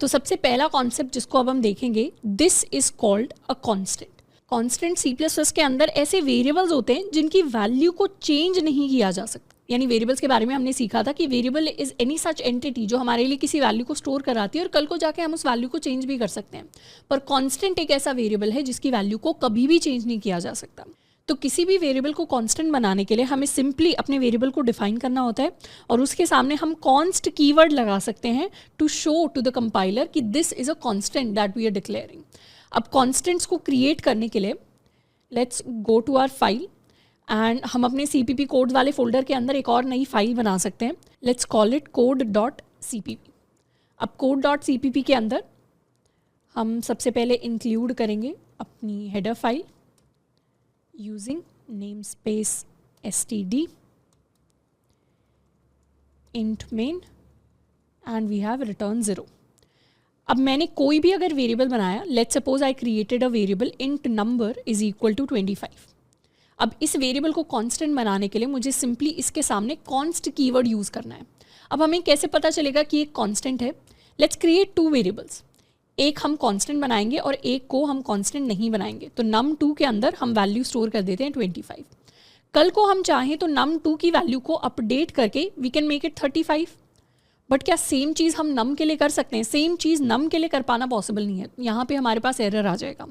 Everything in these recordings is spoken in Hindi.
तो सबसे पहला कॉन्सेप्ट जिसको अब हम देखेंगे, this is called a constant. Constant C++ के अंदर ऐसे वेरिएबल्स होते हैं जिनकी वैल्यू को चेंज नहीं किया जा सकता। यानी वेरिएबल्स के बारे में हमने सीखा था कि variable is any such entity जो हमारे लिए किसी वैल्यू को स्टोर कराती है और कल को जाके हम उस वैल्यू को चेंज भी कर सकते हैं। पर कांस्टेंट एक ऐसा वेरिएबल है जिसकी वैल्यू को कभी भी चेंज नहीं किया जा सकता। तो किसी भी वेरिएबल को कांस्टेंट बनाने के लिए हमें सिंपली अपने वेरिएबल को डिफाइन करना होता है और उसके सामने हम कॉन्स्ट कीवर्ड लगा सकते हैं to show to the compiler कि this is a constant that we are declaring. अब कॉन्स्टेंट्स को क्रिएट करने के लिए let's go to our file and हम अपने CPP कोड वाले फोल्डर के अंदर एक और नई फाइल बना सकते हैं। Let's call it code.cpp। अब code.cpp के अंदर हम सबसे पहले इंक्लूड करेंगे अपनी header file using name space std int main and we have return 0। अब मैंने कोई भी अगर वेरिएबल बनाया, let's suppose I created a variable int number is equal to 25। अब इस वेरिएबल को कांस्टेंट बनाने के लिए मुझे सिंपली इसके सामने कॉन्स्ट कीवर्ड यूज़ करना है। अब हमें कैसे पता चलेगा कि एक कांस्टेंट है? लेट्स क्रिएट 2 वेरिएबल्स, एक हम कांस्टेंट बनाएंगे और एक को हम कांस्टेंट नहीं बनाएंगे। तो num2 के अंदर हम वैल्यू स्टोर कर देते हैं 25। कल को हम चाहें तो num2 की वैल्यू को अपडेट करके we can make it 35। But क्या सेम चीज़ हम नम के लिए कर सकते हैं? सेम चीज़ नम के लिए कर पाना पॉसिबल नहीं है। यहाँ पे हमारे पास एरर आ जाएगा।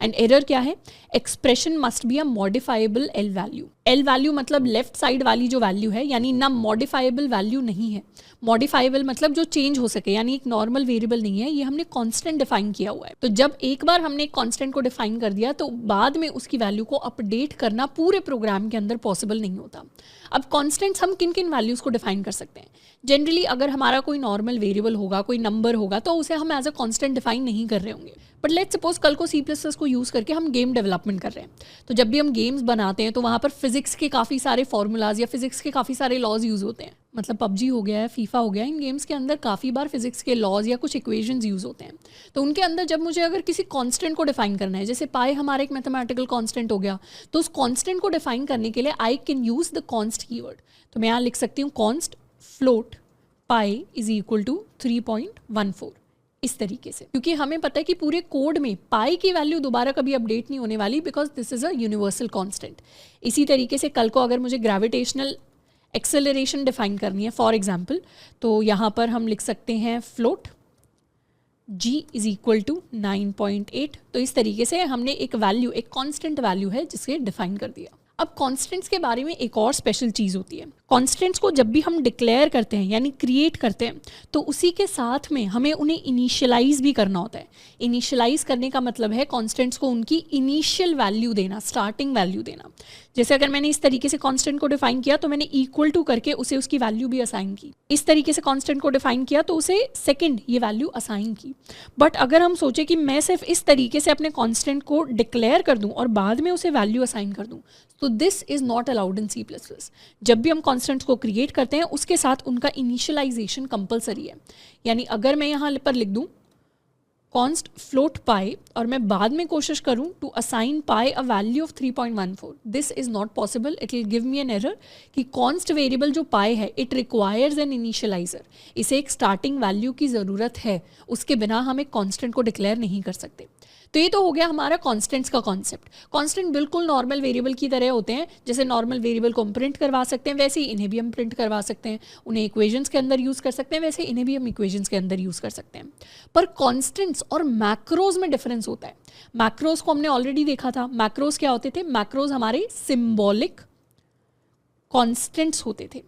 एंड एरर क्या है? Expression must be a modifiable L value. L value मतलब लेफ्ट साइड वाली जो वैल्यू है, यानी नम मॉडिफाइबल वैल्यू नहीं है। मॉडिफाइबल मतलब जो चेंज हो सके, यानी एक नॉर्मल वेरिएबल नहीं है, ये हमने कांस्टेंट डिफाइन किया हुआ है। तो जब एक बार हमने कांस्टेंट को डिफाइन कर दिया तो बाद में उसकी वैल्यू को अपडेट करना पूरे प्रोग्राम के अंदर पॉसिबल नहीं होता। अब कांस्टेंट्स हम किन किन वैल्यूज़ को डिफाइन कर सकते हैं? जनरली अगर हमारा कोई नॉर्मल वेरिएबल होगा, कोई नंबर होगा, तो उसे हम एज अ कांस्टेंट डिफाइन नहीं कर रहे होंगे। बट लेट्स सपोज कल को C++ को यूज़ करके हम गेम डेवलपमेंट कर रहे हैं। तो जब भी हम गेम्स बनाते हैं तो वहाँ पर फिजिक्स के काफ़ी सारे फॉर्मूलाज या फिजिक्स के काफ़ी सारे लॉज यूज़ होते हैं। मतलब PUBG हो गया है, FIFA हो गया है, इन गेम्स के अंदर काफ़ी बार फिजिक्स के लॉज या कुछ इक्वेशंस यूज़ होते हैं। तो उनके अंदर जब मुझे अगर किसी कांस्टेंट को डिफाइन करना है, जैसे पाई हमारा एक मैथमेटिकल कांस्टेंट हो गया, तो उस कांस्टेंट को डिफाइन करने के लिए I can use the const keyword. तो मैं यहाँ लिख सकती हूँ const float pi is equal to 3.14 इस तरीके से, क्योंकि हमें पता है कि पूरे कोड में पाई की वैल्यू दोबारा कभी अपडेट नहीं होने वाली, because this is a universal constant. इसी तरीके से कल को अगर मुझे ग्रेविटेशनल एक्सेलरेशन डिफाइन करनी है फॉर एग्जाम्पल, तो यहाँ पर हम लिख सकते हैं float g is equal to 9.8। तो इस तरीके से हमने एक वैल्यू, एक कांस्टेंट वैल्यू है जिसे डिफाइन कर दिया। अब कॉन्स्टेंट्स के बारे में एक और स्पेशल चीज़ होती है। कॉन्स्टेंट्स को जब भी हम डिक्लेयर करते हैं यानी क्रिएट करते हैं, तो उसी के साथ में हमें उन्हें इनिशियलाइज भी करना होता है। इनिशियलाइज करने का मतलब है कॉन्स्टेंट्स को उनकी इनिशियल वैल्यू देना, स्टार्टिंग वैल्यू देना। जैसे अगर मैंने इस तरीके से कांस्टेंट को डिफाइन किया तो मैंने इक्वल टू करके उसे उसकी वैल्यू भी असाइन की। इस तरीके से कांस्टेंट को डिफाइन किया तो उसे सेकंड ये वैल्यू असाइन की। बट अगर हम सोचे कि मैं सिर्फ इस तरीके से अपने कांस्टेंट को डिक्लेयर कर दूं और बाद में उसे वैल्यू असाइन कर दूं, तो this is not allowed in C++। जब भी हम कांस्टेंट्स को क्रिएट करते हैं उसके साथ उनका इनिशियलाइजेशन कंपलसरी है। यानी अगर मैं यहाँ पर लिख दूं कॉन्स्ट फ्लोट पाई और मैं बाद में कोशिश करूं to assign pi a value of 3.14, this is not possible. It will give me an error कि कॉन्स्ट वेरिएबल जो पाई है इट रिक्वायर्स एन इनिशियलाइजर। इसे एक स्टार्टिंग वैल्यू की ज़रूरत है, उसके बिना हम एक कॉन्स्टेंट को डिक्लेयर नहीं कर सकते। तो ये तो हो गया हमारा कॉन्स्टेंट्स का कॉन्सेप्ट। कॉन्स्टेंट बिल्कुल नॉर्मल वेरिएबल की तरह होते हैं। जैसे नॉर्मल वेरिएबल को हम प्रिंट करवा सकते हैं, वैसे ही इन्हें भी हम प्रिंट करवा सकते हैं। उन्हें इक्वेशंस के अंदर यूज़ कर सकते हैं, वैसे इन्हें भी हम इक्वेशंस के अंदर यूज़ कर सकते हैं। पर कॉन्स्टेंट्स और मैक्रोज में डिफरेंस होता है। मैक्रोज को हमने ऑलरेडी देखा था। मैक्रोज क्या होते थे? मैक्रोज हमारे सिम्बॉलिक कॉन्स्टेंट्स होते थे।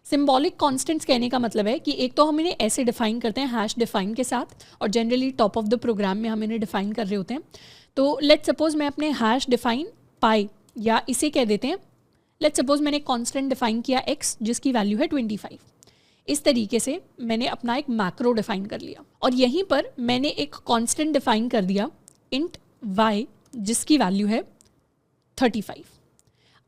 सिम्बॉलिक कॉन्स्टेंट्स कहने का मतलब है कि एक तो हम इन्हें ऐसे डिफाइन करते हैं हैश डिफाइन के साथ, और generally top of the program में हम इन्हें डिफाइन कर रहे होते हैं। तो लेट्स सपोज मैं अपने हैश डिफाइन पाई, या इसे कह देते हैं लेट्स सपोज मैंने कॉन्स्टेंट डिफाइन किया x जिसकी वैल्यू है 25। इस तरीके से मैंने अपना एक मैक्रो डिफाइन कर लिया, और यहीं पर मैंने एक कॉन्स्टेंट डिफाइन कर दिया इंट y जिसकी वैल्यू है 35।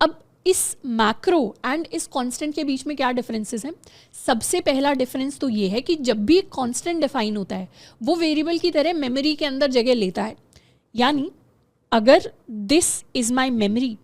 अब इस मैक्रो एंड इस कांस्टेंट के बीच में क्या डिफरेंसेस हैं? सबसे पहला डिफरेंस तो ये है कि जब भी एक कांस्टेंट डिफाइन होता है वो वेरिएबल की तरह मेमोरी के अंदर जगह लेता है। यानी अगर दिस इज माय मेमोरी,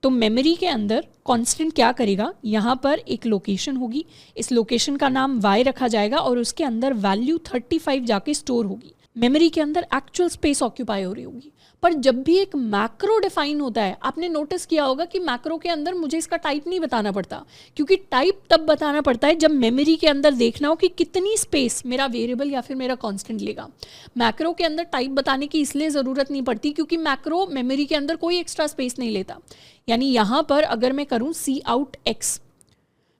तो मेमोरी के अंदर कांस्टेंट क्या करेगा, यहाँ पर एक लोकेशन होगी, इस लोकेशन का नाम y रखा जाएगा और उसके अंदर वैल्यू 35 जाके स्टोर होगी। मेमोरी के अंदर एक्चुअल स्पेस ऑक्यूपाई हो रही होगी। पर जब भी एक मैक्रो डिफाइन होता है, आपने नोटिस किया होगा कि मैक्रो के अंदर मुझे इसका टाइप नहीं बताना पड़ता, क्योंकि टाइप तब बताना पड़ता है जब मेमोरी के अंदर देखना हो कि कितनी स्पेस मेरा वेरिएबल या फिर मेरा कांस्टेंट लेगा। मैक्रो के अंदर टाइप बताने की इसलिए ज़रूरत नहीं पड़ती क्योंकि मैक्रो मेमोरी के अंदर कोई एक्स्ट्रा स्पेस नहीं लेता। यानी यहाँ पर अगर मैं करूँ सी आउट एक्स,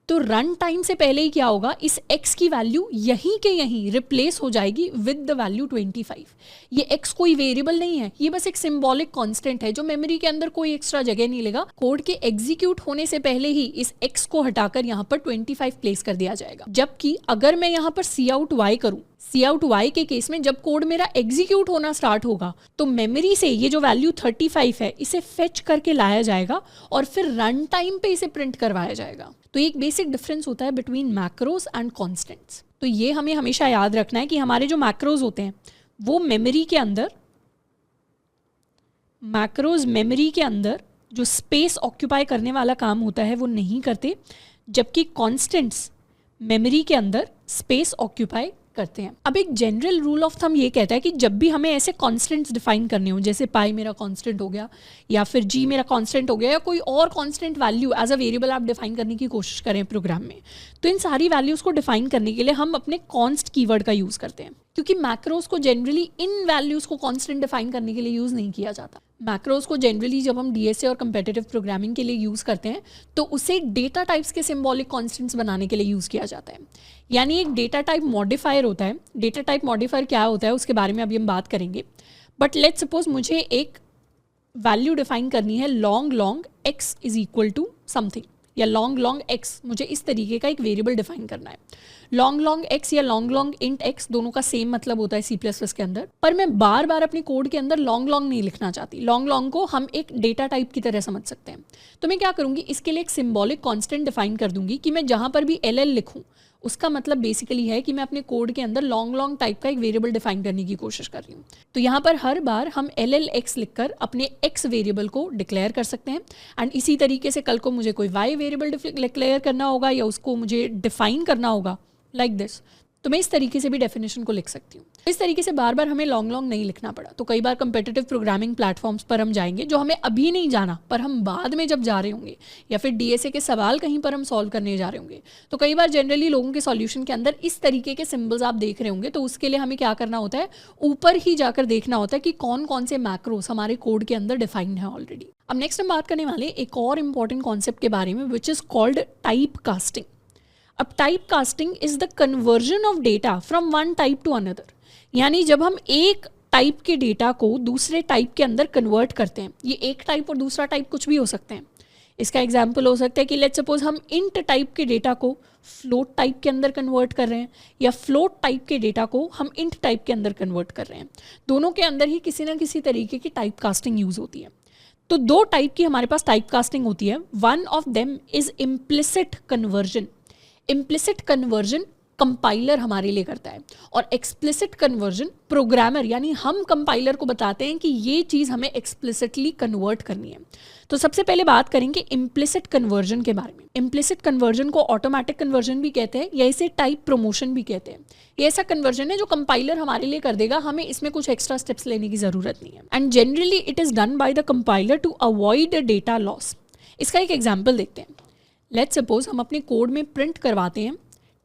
तो रन टाइम से पहले ही क्या होगा, इस x की वैल्यू यहीं के यहीं रिप्लेस हो जाएगी विद द वैल्यू 25। ये x कोई वेरिएबल नहीं है, ये बस एक सिंबॉलिक कांस्टेंट है जो मेमोरी के अंदर कोई एक्स्ट्रा जगह नहीं लेगा। कोड के एग्जीक्यूट होने से पहले ही इस x को हटाकर यहाँ पर 25 प्लेस कर दिया जाएगा। जबकि अगर मैं यहाँ पर सी आउट y करूँ, सी आउट y के केस में जब कोड मेरा एग्जीक्यूट होना स्टार्ट होगा तो मेमोरी से ये जो वैल्यू 35 है इसे फेच करके लाया जाएगा और फिर रन टाइम पे इसे प्रिंट करवाया जाएगा। तो एक बेसिक डिफरेंस होता है बिटवीन मैक्रोज एंड कॉन्स्टेंट्स। तो ये हमें हमेशा याद रखना है कि हमारे जो मैक्रोज होते हैं वो मेमोरी के अंदर, मैक्रोज मेमोरी के अंदर जो स्पेस ऑक्यूपाई करने वाला काम होता है वो नहीं करते, जबकि कॉन्स्टेंट्स मेमोरी के अंदर स्पेस ऑक्यूपाई करते हैं। अब एक जनरल रूल ऑफ थंब ये कहता है कि जब भी हमें ऐसे कॉन्स्टेंट्स डिफाइन करने हो, जैसे पाई मेरा कॉन्स्टेंट हो गया या फिर जी मेरा कॉन्स्टेंट हो गया या कोई और constant value as a variable आप डिफाइन करने की कोशिश करें प्रोग्राम में, तो इन सारी वैल्यूज़ को डिफाइन करने के लिए हम अपने कॉन्स्ट कीवर्ड का यूज़ करते हैं, क्योंकि मैक्रोज को जनरली इन वैल्यूज़ को कॉन्स्टेंट डिफाइन करने के लिए यूज़ नहीं किया जाता। मैक्रोज को जनरली जब हम डीएसए और कंपेटिटिव प्रोग्रामिंग के लिए यूज़ करते हैं तो उसे डेटा टाइप्स के सिंबॉलिक कॉन्स्टेंट्स बनाने के लिए यूज़ किया जाता है। यानी एक डेटा टाइप मॉडिफायर होता है। डेटा टाइप मॉडिफायर क्या होता है उसके बारे में अभी हम बात करेंगे, बट लेट्स सपोज मुझे एक वैल्यू डिफाइन करनी है long long X is equal to something, या लॉन्ग लॉन्ग एक्स, मुझे इस तरीके का एक वेरिएबल डिफाइन करना है। लॉन्ग लॉन्ग एक्स या लॉन्ग लॉन्ग इंट एक्स दोनों का सेम मतलब होता है C++ के अंदर, पर मैं बार बार अपने कोड के अंदर लॉन्ग लॉन्ग नहीं लिखना चाहती। लॉन्ग लॉन्ग को हम एक डेटा टाइप की तरह समझ सकते हैं। तो मैं क्या करूँगी, इसके लिए एक सिंबॉलिक कॉन्स्टेंट डिफाइन कर दूंगी कि मैं जहाँ पर भी LL लिखूँ उसका मतलब बेसिकली है कि मैं अपने कोड के अंदर लॉन्ग लॉन्ग टाइप का एक वेरिएबल डिफाइन करने की कोशिश कर रही हूँ। तो यहाँ पर हर बार हम LLX लिखकर अपने x वेरिएबल को डिक्लेयर कर सकते हैं। एंड इसी तरीके से कल को मुझे कोई y वेरिएबल डिक्लेयर करना होगा या उसको मुझे डिफाइन करना होगा लाइक दिस, तो मैं इस तरीके से भी डेफिनेशन को लिख सकती हूँ। इस तरीके से बार बार हमें लॉन्ग लॉन्ग नहीं लिखना पड़ा। तो कई बार कंपेटिटिव प्रोग्रामिंग प्लेटफॉर्म्स पर हम जाएंगे जो हमें अभी नहीं जाना, पर हम बाद में जब जा रहे होंगे, या फिर डीएसए के सवाल कहीं पर हम सॉल्व करने जा रहे होंगे, तो कई बार जनरली लोगों के सॉल्यूशन के अंदर इस तरीके के सिंबल्स आप देख रहे होंगे। तो उसके लिए हमें क्या करना होता है, ऊपर ही जाकर देखना होता है कि कौन कौन से मैक्रोस हमारे कोड के अंदर डिफाइंड है ऑलरेडी। अब नेक्स्ट हम बात करने वाले एक और इम्पॉर्टेंट कॉन्सेप्ट के बारे में, which is called type casting. अब type casting is the conversion of data from one type to another, यानी जब हम एक टाइप के डेटा को दूसरे टाइप के अंदर कन्वर्ट करते हैं। ये एक टाइप और दूसरा टाइप कुछ भी हो सकते हैं। इसका एग्जाम्पल हो सकता है कि लेट्स सपोज हम इंट टाइप के डेटा को फ्लोट टाइप के अंदर कन्वर्ट कर रहे हैं, या फ्लोट टाइप के डेटा को हम इंट टाइप के अंदर कन्वर्ट कर रहे हैं। दोनों के अंदर ही किसी ना किसी तरीके की टाइप कास्टिंग यूज होती है। तो दो टाइप की हमारे पास टाइप कास्टिंग होती है। One of them is implicit conversion. Implicit conversion compiler हमारे लिए करता है, और एक्सप्लिसिट कन्वर्जन प्रोग्रामर, यानी हम कंपाइलर को बताते हैं कि ये चीज़ हमें एक्सप्लिसिटली कन्वर्ट करनी है। तो सबसे पहले बात करेंगे इम्प्लिसिट कन्वर्जन के बारे में। इम्प्लिसिट कन्वर्जन को ऑटोमेटिक कन्वर्जन भी कहते हैं या इसे टाइप प्रमोशन भी कहते हैं। ये ऐसा कन्वर्जन है जो कंपाइलर हमारे लिए कर देगा, हमें इसमें कुछ एक्स्ट्रा स्टेप्स लेने की ज़रूरत नहीं है। And generally it is done by the compiler to avoid data loss. इसका एक एग्जाम्पल देखते हैं। लेट्स सपोज हम अपने कोड में प्रिंट करवाते हैं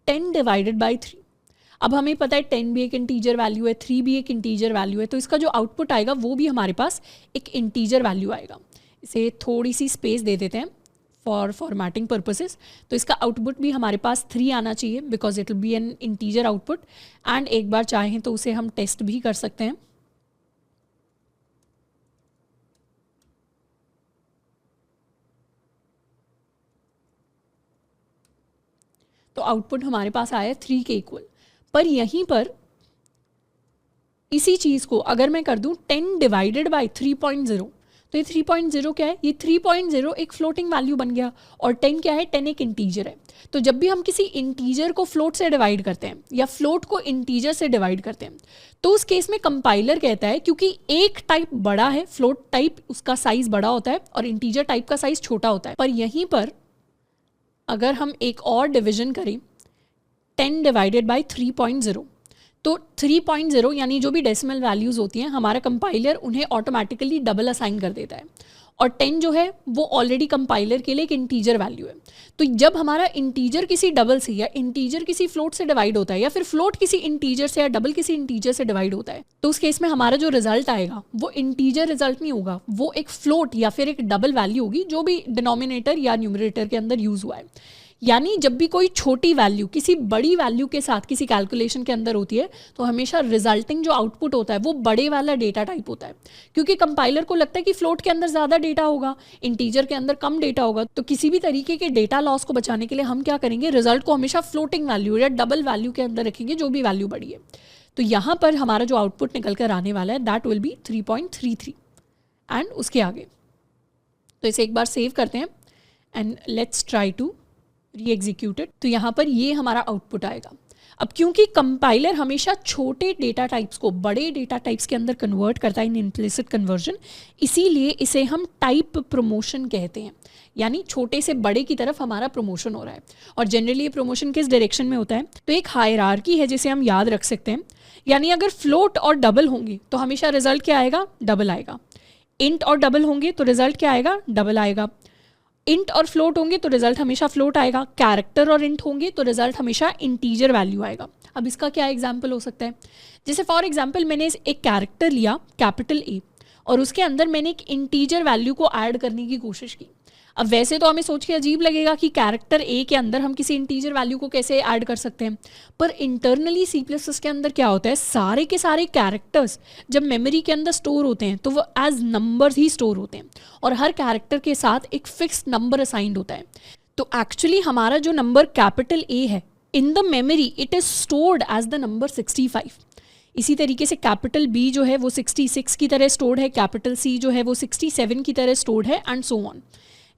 10 डिवाइडेड बाई 3। अब हमें पता है 10 भी एक इंटीजर वैल्यू है, 3 भी एक इंटीजर वैल्यू है, तो इसका जो आउटपुट आएगा वो भी हमारे पास एक इंटीजर वैल्यू आएगा। इसे थोड़ी सी स्पेस दे देते हैं फॉर फॉर्मेटिंग पर्पसेस। तो इसका आउटपुट भी हमारे पास 3 आना चाहिए because it will be N integer output. And एक बार चाहें तो उसे हम टेस्ट भी कर सकते हैं। तो आउटपुट हमारे पास आया 3 के इक्वल। पर यहीं पर इसी चीज़ को अगर मैं कर दूं 10 डिवाइडेड बाई 3.0, तो ये 3.0 क्या है, ये 3.0 एक फ्लोटिंग वैल्यू बन गया, और 10 क्या है, 10 एक इंटीजर है। तो जब भी हम किसी इंटीजर को फ्लोट से डिवाइड करते हैं या फ्लोट को इंटीजर से डिवाइड करते हैं, तो उस केस में कंपाइलर कहता है क्योंकि एक टाइप बड़ा है, फ्लोट टाइप उसका साइज बड़ा होता है और इंटीजर टाइप का साइज छोटा होता है, पर यहीं पर अगर हम एक और डिवीजन करें 10 डिवाइडेड बाई 3.0, तो 3.0 यानी जो भी डेसिमल वैल्यूज़ होती हैं, हमारा कंपाइलर उन्हें ऑटोमेटिकली डबल असाइन कर देता है, और 10 जो है वो ऑलरेडी कंपाइलर के लिए एक इंटीजर वैल्यू है। तो जब हमारा इंटीजर किसी डबल से या इंटीजर किसी फ्लोट से डिवाइड होता है, या फिर फ्लोट किसी इंटीजर से या डबल किसी इंटीजर से डिवाइड होता है, तो उस केस में हमारा जो रिजल्ट आएगा वो इंटीजर रिजल्ट नहीं होगा, वो एक फ्लोट या फिर एक डबल वैल्यू होगी जो भी डिनोमिनेटर या न्यूमरेटर के अंदर यूज़ हुआ है। यानी जब भी कोई छोटी वैल्यू किसी बड़ी वैल्यू के साथ किसी कैलकुलेशन के अंदर होती है, तो हमेशा रिजल्टिंग जो आउटपुट होता है वो बड़े वाला डेटा टाइप होता है, क्योंकि कंपाइलर को लगता है कि फ्लोट के अंदर ज़्यादा डेटा होगा, इंटीजर के अंदर कम डेटा होगा। तो किसी भी तरीके के डेटा लॉस को बचाने के लिए हम क्या करेंगे, रिजल्ट को हमेशा फ्लोटिंग वैल्यू या डबल वैल्यू के अंदर रखेंगे, जो भी वैल्यू बड़ी है। तो यहाँ पर हमारा जो आउटपुट निकल कर आने वाला है दैट विल बी 3.33 एंड उसके आगे। तो इसे एक बार सेव करते हैं एंड लेट्स ट्राई टू री एग्जीक्यूटेड। तो यहाँ पर ये हमारा आउटपुट आएगा। अब क्योंकि कंपाइलर हमेशा छोटे डेटा टाइप्स को बड़े डेटा टाइप्स के अंदर कन्वर्ट करता है इन इम्प्लिसिट कन्वर्जन, इसीलिए इसे हम टाइप प्रमोशन कहते हैं, यानी छोटे से बड़े की तरफ हमारा प्रमोशन हो रहा है। और जनरली ये प्रमोशन किस डायरेक्शन में होता है, तो एक हायरार्की है जिसे हम याद रख सकते हैं। यानी अगर फ्लोट और डबल होंगे तो हमेशा रिजल्ट क्या आएगा, डबल आएगा। इंट और डबल होंगे तो रिजल्ट क्या आएगा, डबल आएगा। इंट और फ्लोट होंगे तो रिजल्ट हमेशा फ्लोट आएगा। कैरेक्टर और इंट होंगे तो रिजल्ट हमेशा इंटीजर वैल्यू आएगा। अब इसका क्या एग्जाम्पल हो सकता है, जैसे फॉर एग्जाम्पल मैंने एक कैरेक्टर लिया कैपिटल ए और उसके अंदर मैंने एक इंटीजर वैल्यू को ऐड करने की कोशिश की। अब वैसे तो हमें सोच के अजीब लगेगा कि कैरेक्टर ए के अंदर हम किसी इंटीजर वैल्यू को कैसे ऐड कर सकते हैं, पर इंटरनली C++ के अंदर क्या होता है, सारे के सारे कैरेक्टर्स जब मेमोरी के अंदर स्टोर होते हैं तो वो एज नंबर्स ही स्टोर होते हैं और हर कैरेक्टर के साथ एक फिक्स्ड नंबर असाइंड होता है। तो एक्चुअली हमारा जो नंबर कैपिटल ए है in the memory it is stored as the number 65। इसी तरीके से कैपिटल बी जो है वो 66 की तरह स्टोर्ड है, कैपिटल सी जो है वो 67 की तरह स्टोर्ड है एंड सो ऑन।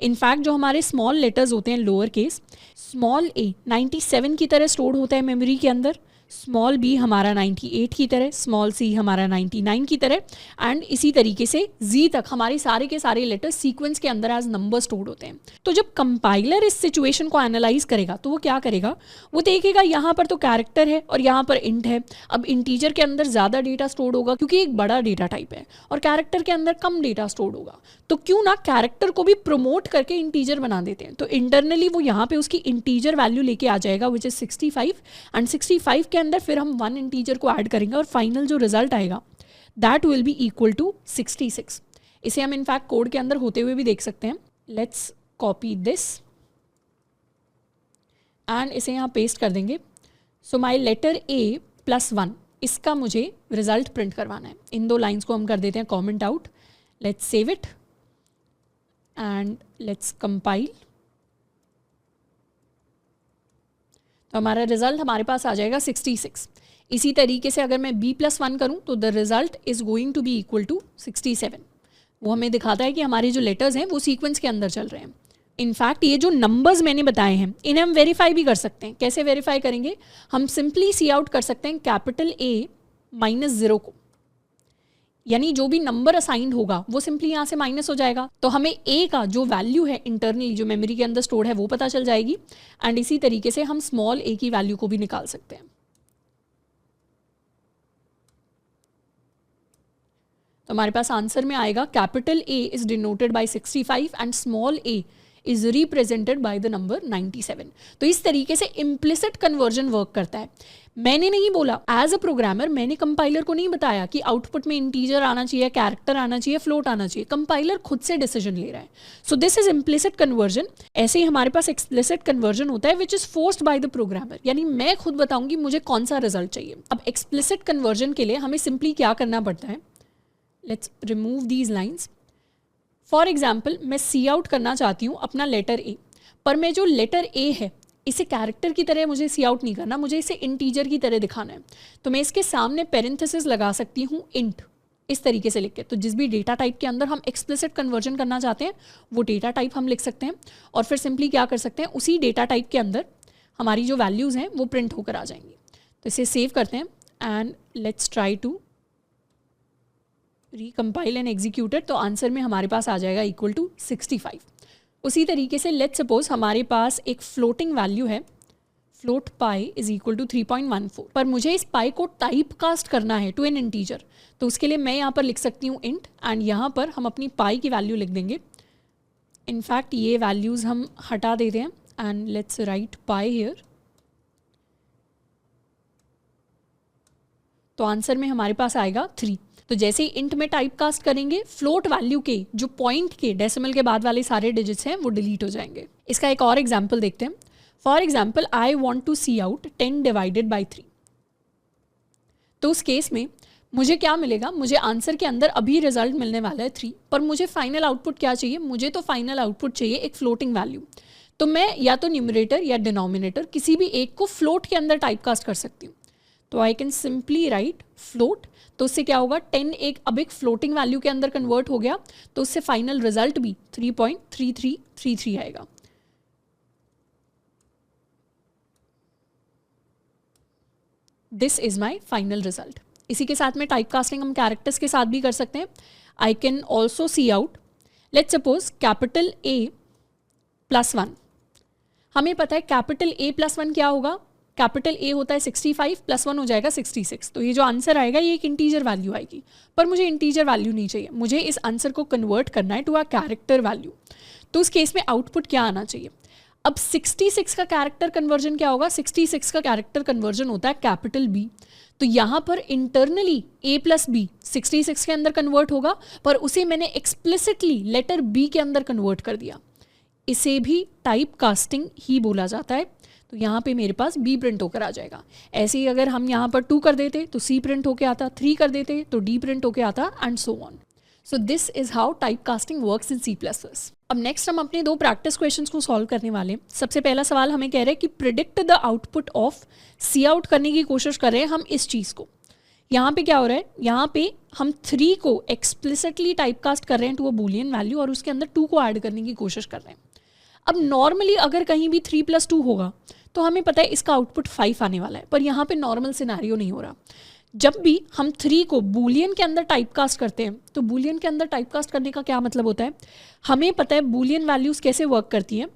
इनफैक्ट जो हमारे स्मॉल लेटर्स होते हैं लोअर केस, स्मॉल ए 97 की तरह स्टोर्ड होता है मेमोरी के अंदर, स्मॉल बी हमारा 98 की तरह, स्मॉल सी हमारा 99 की तरह एंड इसी तरीके से जी तक हमारे सारे के सारे लेटर्स सीक्वेंस के अंदर एज नंबर स्टोर्ड होते हैं। तो जब कंपाइलर इस सिचुएशन को एनालाइज करेगा तो वो क्या करेगा, वो देखेगा यहाँ पर तो कैरेक्टर है और यहाँ पर इंट है। अब इंटीजर के अंदर ज़्यादा डेटा स्टोर्ड होगा क्योंकि एक बड़ा डेटा टाइप है और कैरेक्टर के अंदर कम डेटा स्टोर्ड होगा, तो क्यों ना कैरेक्टर को भी प्रमोट करके इंटीजर बना देते हैं। तो इंटरनली वो यहाँ पे उसकी इंटीजर वैल्यू लेके आ जाएगा विच इज़ 65 एंड 65 के अंदर फिर हम 1 इंटीजर को ऐड करेंगे और फाइनल जो रिजल्ट आएगा that will be equal to 66। इसे हम इनफैक्ट कोड के अंदर होते हुए भी देख सकते हैं। लेट्स कॉपी दिस एंड इसे यहाँ पेस्ट कर देंगे। सो माई लेटर ए +1 इसका मुझे रिजल्ट प्रिंट करवाना है। इन दो लाइन्स को हम कर देते हैं comment out. Let's save it and let's compile. तो हमारा रिजल्ट हमारे पास आ जाएगा 66। इसी तरीके से अगर मैं b+1 करूं तो the result is going to be equal to 67। वो हमें दिखाता है कि हमारे जो लेटर्स हैं वो सीक्वेंस के अंदर चल रहे हैं। इनफैक्ट ये जो नंबर्स मैंने बताए हैं इन्हें हम वेरीफाई भी कर सकते हैं। कैसे वेरीफाई करेंगे, हम सिंपली सी आउट कर सकते हैं कैपिटल A -0 को, यानी जो भी नंबर असाइंड होगा वो सिंपली यहाँ से माइनस हो जाएगा। तो हमें ए का जो वैल्यू है इंटरनली जो मेमोरी के अंदर स्टोर्ड है वो पता चल जाएगी एंड इसी तरीके से हम स्मॉल ए की वैल्यू को भी निकाल सकते हैं। तो हमारे पास आंसर में आएगा capital A is denoted by 65 and small A is represented by the number 97। तो इस तरीके से इम्प्लिसिट कन्वर्जन वर्क करता है। मैंने नहीं बोला, एज अ प्रोग्रामर मैंने कंपाइलर को नहीं बताया कि आउटपुट में इंटीजर आना चाहिए, कैरेक्टर आना चाहिए, फ्लोट आना चाहिए। कंपाइलर खुद से डिसीजन ले रहा है। So this is implicit conversion. ऐसे ही हमारे पास एक्सप्लिसिट कन्वर्जन होता है which is forced by the programmer, यानी मैं खुद बताऊंगी मुझे कौन सा रिजल्ट चाहिए। अब एक्सप्लिसिट कन्वर्जन के लिए हमें सिंपली क्या करना पड़ता है, let's remove these lines. For example मैं सी आउट करना चाहती हूँ अपना लेटर ए, पर मैं जो लेटर ए है इसे कैरेक्टर की तरह मुझे सी आउट नहीं करना, मुझे इसे इंटीजर की तरह दिखाना है। तो मैं इसके सामने पेरेंथेसिस लगा सकती हूँ इंट, इस तरीके से लिख के। तो जिस भी डेटा टाइप के अंदर हम एक्सप्लिसिट कन्वर्जन करना चाहते हैं वो डेटा टाइप हम लिख सकते हैं और फिर सिंपली क्या कर सकते हैं, उसी डेटा टाइप के अंदर हमारी जो वैल्यूज़ हैं वो प्रिंट होकर आ जाएंगी। तो इसे सेव करते हैं and let's try to recompile and executed. तो आंसर में हमारे पास आ जाएगा इक्वल टू 65। उसी तरीके से लेट्स सपोज हमारे पास एक फ्लोटिंग वैल्यू है, float pi is equal to 3.14, पर मुझे इस पाई को टाइप कास्ट करना है टू एन इंटीजर। तो उसके लिए मैं यहाँ पर लिख सकती हूँ इंट एंड यहाँ पर हम अपनी पाई की वैल्यू लिख देंगे। इनफैक्ट ये वैल्यूज़ हम हटा देते हैं and let's write pi here. तो आंसर में हमारे पास आएगा 3। तो जैसे ही इंट में टाइप कास्ट करेंगे फ्लोट वैल्यू के जो पॉइंट के डेसिमल के बाद वाले सारे डिजिट्स हैं वो डिलीट हो जाएंगे। इसका एक और एग्जाम्पल देखते हैं। For example I want to cout 10 divided by 3। तो उस केस में मुझे क्या मिलेगा, मुझे आंसर के अंदर अभी रिजल्ट मिलने वाला है 3, पर मुझे फाइनल आउटपुट क्या चाहिए, मुझे तो फाइनल आउटपुट चाहिए एक फ्लोटिंग वैल्यू। तो मैं या तो न्यूमरेटर या डिनोमिनेटर किसी भी एक को फ्लोट के अंदर टाइप कास्ट कर सकती हूँ। तो I can simply write float. तो उससे क्या होगा, 10 अब एक फ्लोटिंग वैल्यू के अंदर कन्वर्ट हो गया, तो उससे फाइनल रिजल्ट भी 3.3333 आएगा। This is my final result. इसी के साथ में टाइप कास्टिंग हम कैरेक्टर्स के साथ भी कर सकते हैं। I can also see out, let's suppose capital A+1। हमें पता है कैपिटल A+1 क्या होगा, कैपिटल A होता है 65 +1 हो जाएगा 66। तो ये जो आंसर आएगा ये एक इंटीजर वैल्यू आएगी, पर मुझे इंटीजर वैल्यू नहीं चाहिए, मुझे इस आंसर को कन्वर्ट करना है टू अ कैरेक्टर वैल्यू। तो उस केस में आउटपुट क्या आना चाहिए। अब 66 का कैरेक्टर कन्वर्जन क्या होगा, 66 का कैरेक्टर कन्वर्जन होता है कैपिटल B। तो यहाँ पर इंटरनली A+B 66 के अंदर कन्वर्ट होगा, पर उसे मैंने एक्सप्लिसिटली लेटर B के अंदर कन्वर्ट कर दिया। इसे भी टाइप कास्टिंग ही बोला जाता है। तो यहाँ पे मेरे पास B प्रिंट होकर आ जाएगा। ऐसे ही अगर हम यहाँ पर 2 कर देते तो C प्रिंट होकर आता, 3 कर देते तो D प्रिंट होकर आता and so on. So this is how type casting works in C++। अब नेक्स्ट हम अपने 2 प्रैक्टिस क्वेश्चंस को सॉल्व करने वाले हैं। सबसे पहला सवाल हमें कह रहा है कि predict the output of cout करने की कोशिश कर रहे हैं हम इस चीज़ को। यहाँ पे क्या हो रहा है, यहाँ पे हम 3 को एक्सप्लिसिटली टाइप कास्ट कर रहे हैं टू अ बूलियन वैल्यू और उसके अंदर 2 को ऐड करने की कोशिश कर रहे हैं। अब नॉर्मली अगर कहीं भी 3 + 2 होगा तो हमें पता है इसका आउटपुट 5 आने वाला है, पर यहाँ पे नॉर्मल सिनेरियो नहीं हो रहा। जब भी हम 3 को बूलियन के अंदर टाइप कास्ट करते हैं तो बूलियन के अंदर टाइप कास्ट करने का क्या मतलब होता है, हमें पता है बूलियन वैल्यूज़ कैसे वर्क करती हैं।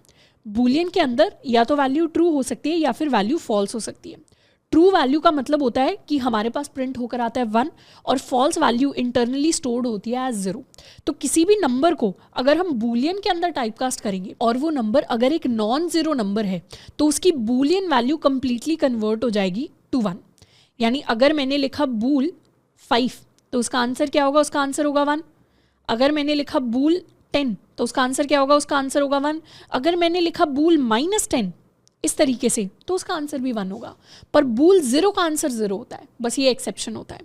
बूलियन के अंदर या तो वैल्यू ट्रू हो सकती है या फिर वैल्यू फॉल्स हो सकती है। ट्रू वैल्यू का मतलब होता है कि हमारे पास प्रिंट होकर आता है 1 और फॉल्स वैल्यू इंटरनली स्टोर्ड होती है एज 0। तो किसी भी नंबर को अगर हम बूलियन के अंदर टाइप कास्ट करेंगे और वो नंबर अगर एक नॉन ज़ीरो नंबर है तो उसकी बूलियन वैल्यू कंप्लीटली कन्वर्ट हो जाएगी टू 1। यानी अगर मैंने लिखा बूल 5 तो उसका आंसर क्या होगा, उसका आंसर होगा 1। अगर मैंने लिखा बूल 10 तो उसका आंसर क्या होगा, उसका आंसर होगा 1। अगर मैंने लिखा बूल -10 इस तरीके से तो उसका आंसर भी 1 होगा। पर बूल 0 का आंसर 0 होता है, बस ये एक्सेप्शन होता है।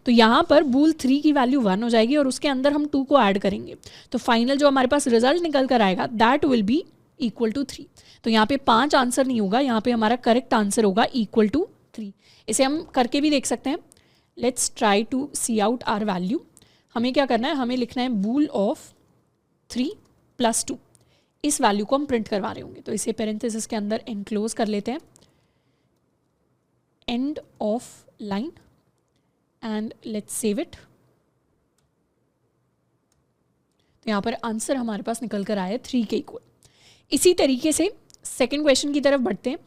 तो यहाँ पर बूल 3 की वैल्यू 1 हो जाएगी और उसके अंदर हम 2 को ऐड करेंगे तो फाइनल जो हमारे पास रिजल्ट निकल कर आएगा that will be equal to 3। तो यहाँ पे 5 आंसर नहीं होगा, यहाँ पे हमारा करेक्ट आंसर होगा इक्वल टू 3। इसे हम करके भी देख सकते हैं। Let's try to cout our value. हमें क्या करना है, हमें लिखना है बूल ऑफ 3 + 2। इस वैल्यू को हम प्रिंट करवा रहे होंगे तो इसे पेरेंथेसिस के अंदर एनक्लोज कर लेते हैं, end of line, and let's save it. तो यहाँ पर आंसर हमारे पास निकल कर आया है 3 के इक्वल। इसी तरीके से सेकेंड क्वेश्चन की तरफ बढ़ते हैं।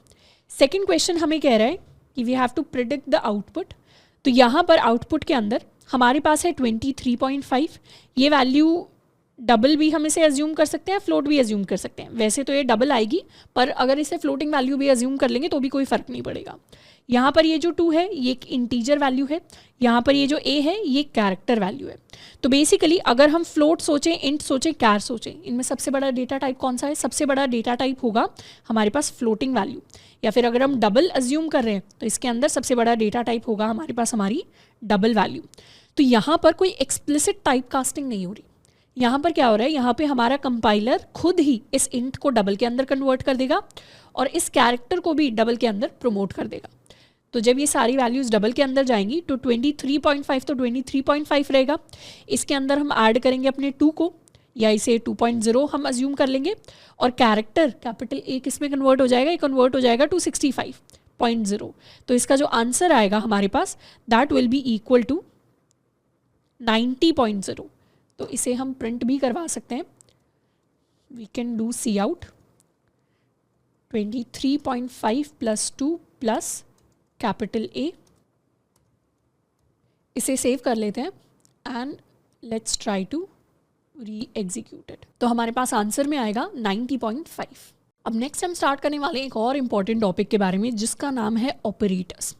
सेकेंड क्वेश्चन हमें कह रहा है कि we have to predict the output. तो यहाँ पर आउटपुट के अंदर हमारे पास है 23.5। ये वैल्यू डबल भी हम इसे एज्यूम कर सकते हैं, फ्लोट भी एज्यूम कर सकते हैं। वैसे तो ये डबल आएगी, पर अगर इसे फ्लोटिंग वैल्यू भी एज्यूम कर लेंगे तो भी कोई फ़र्क नहीं पड़ेगा। यहाँ पर ये जो 2 है ये एक इंटीजर वैल्यू है, यहाँ पर ये जो a है ये कैरेक्टर वैल्यू है। तो बेसिकली अगर हम फ्लोट सोचें, इंट सोचें, कैर सोचें, इनमें सबसे बड़ा डेटा टाइप कौन सा है, सबसे बड़ा डेटा टाइप होगा हमारे पास फ्लोटिंग वैल्यू। या फिर अगर हम डबल एज्यूम कर रहे हैं तो इसके अंदर सबसे बड़ा डेटा टाइप होगा हमारे पास हमारी डबल वैल्यू। तो यहाँ पर कोई एक्सप्लिसिट टाइप कास्टिंग नहीं हो रही। यहाँ पर क्या हो रहा है, यहाँ पे हमारा कंपाइलर खुद ही इस इंट को डबल के अंदर कन्वर्ट कर देगा और इस कैरेक्टर को भी डबल के अंदर प्रमोट कर देगा। तो जब ये सारी वैल्यूज़ डबल के अंदर जाएंगी तो 23.5 तो 23.5 रहेगा। इसके अंदर हम ऐड करेंगे अपने 2 को, या इसे 2.0 हम अज्यूम कर लेंगे, और कैरेक्टर कैपिटल ए किस में कन्वर्ट हो जाएगा, ये कन्वर्ट हो जाएगा टू 65.0। तो इसका जो आंसर आएगा हमारे पास that will be equal to 90.0। तो इसे हम प्रिंट भी करवा सकते हैं। We can do cout 23.5 plus 2 plus capital A. इसे सेव कर लेते हैं एंड लेट्स ट्राई टू री एग्जीक्यूटेड। तो हमारे पास आंसर में आएगा 90.5। अब नेक्स्ट हम स्टार्ट करने वाले हैं एक और इम्पॉर्टेंट टॉपिक के बारे में जिसका नाम है ऑपरेटर्स।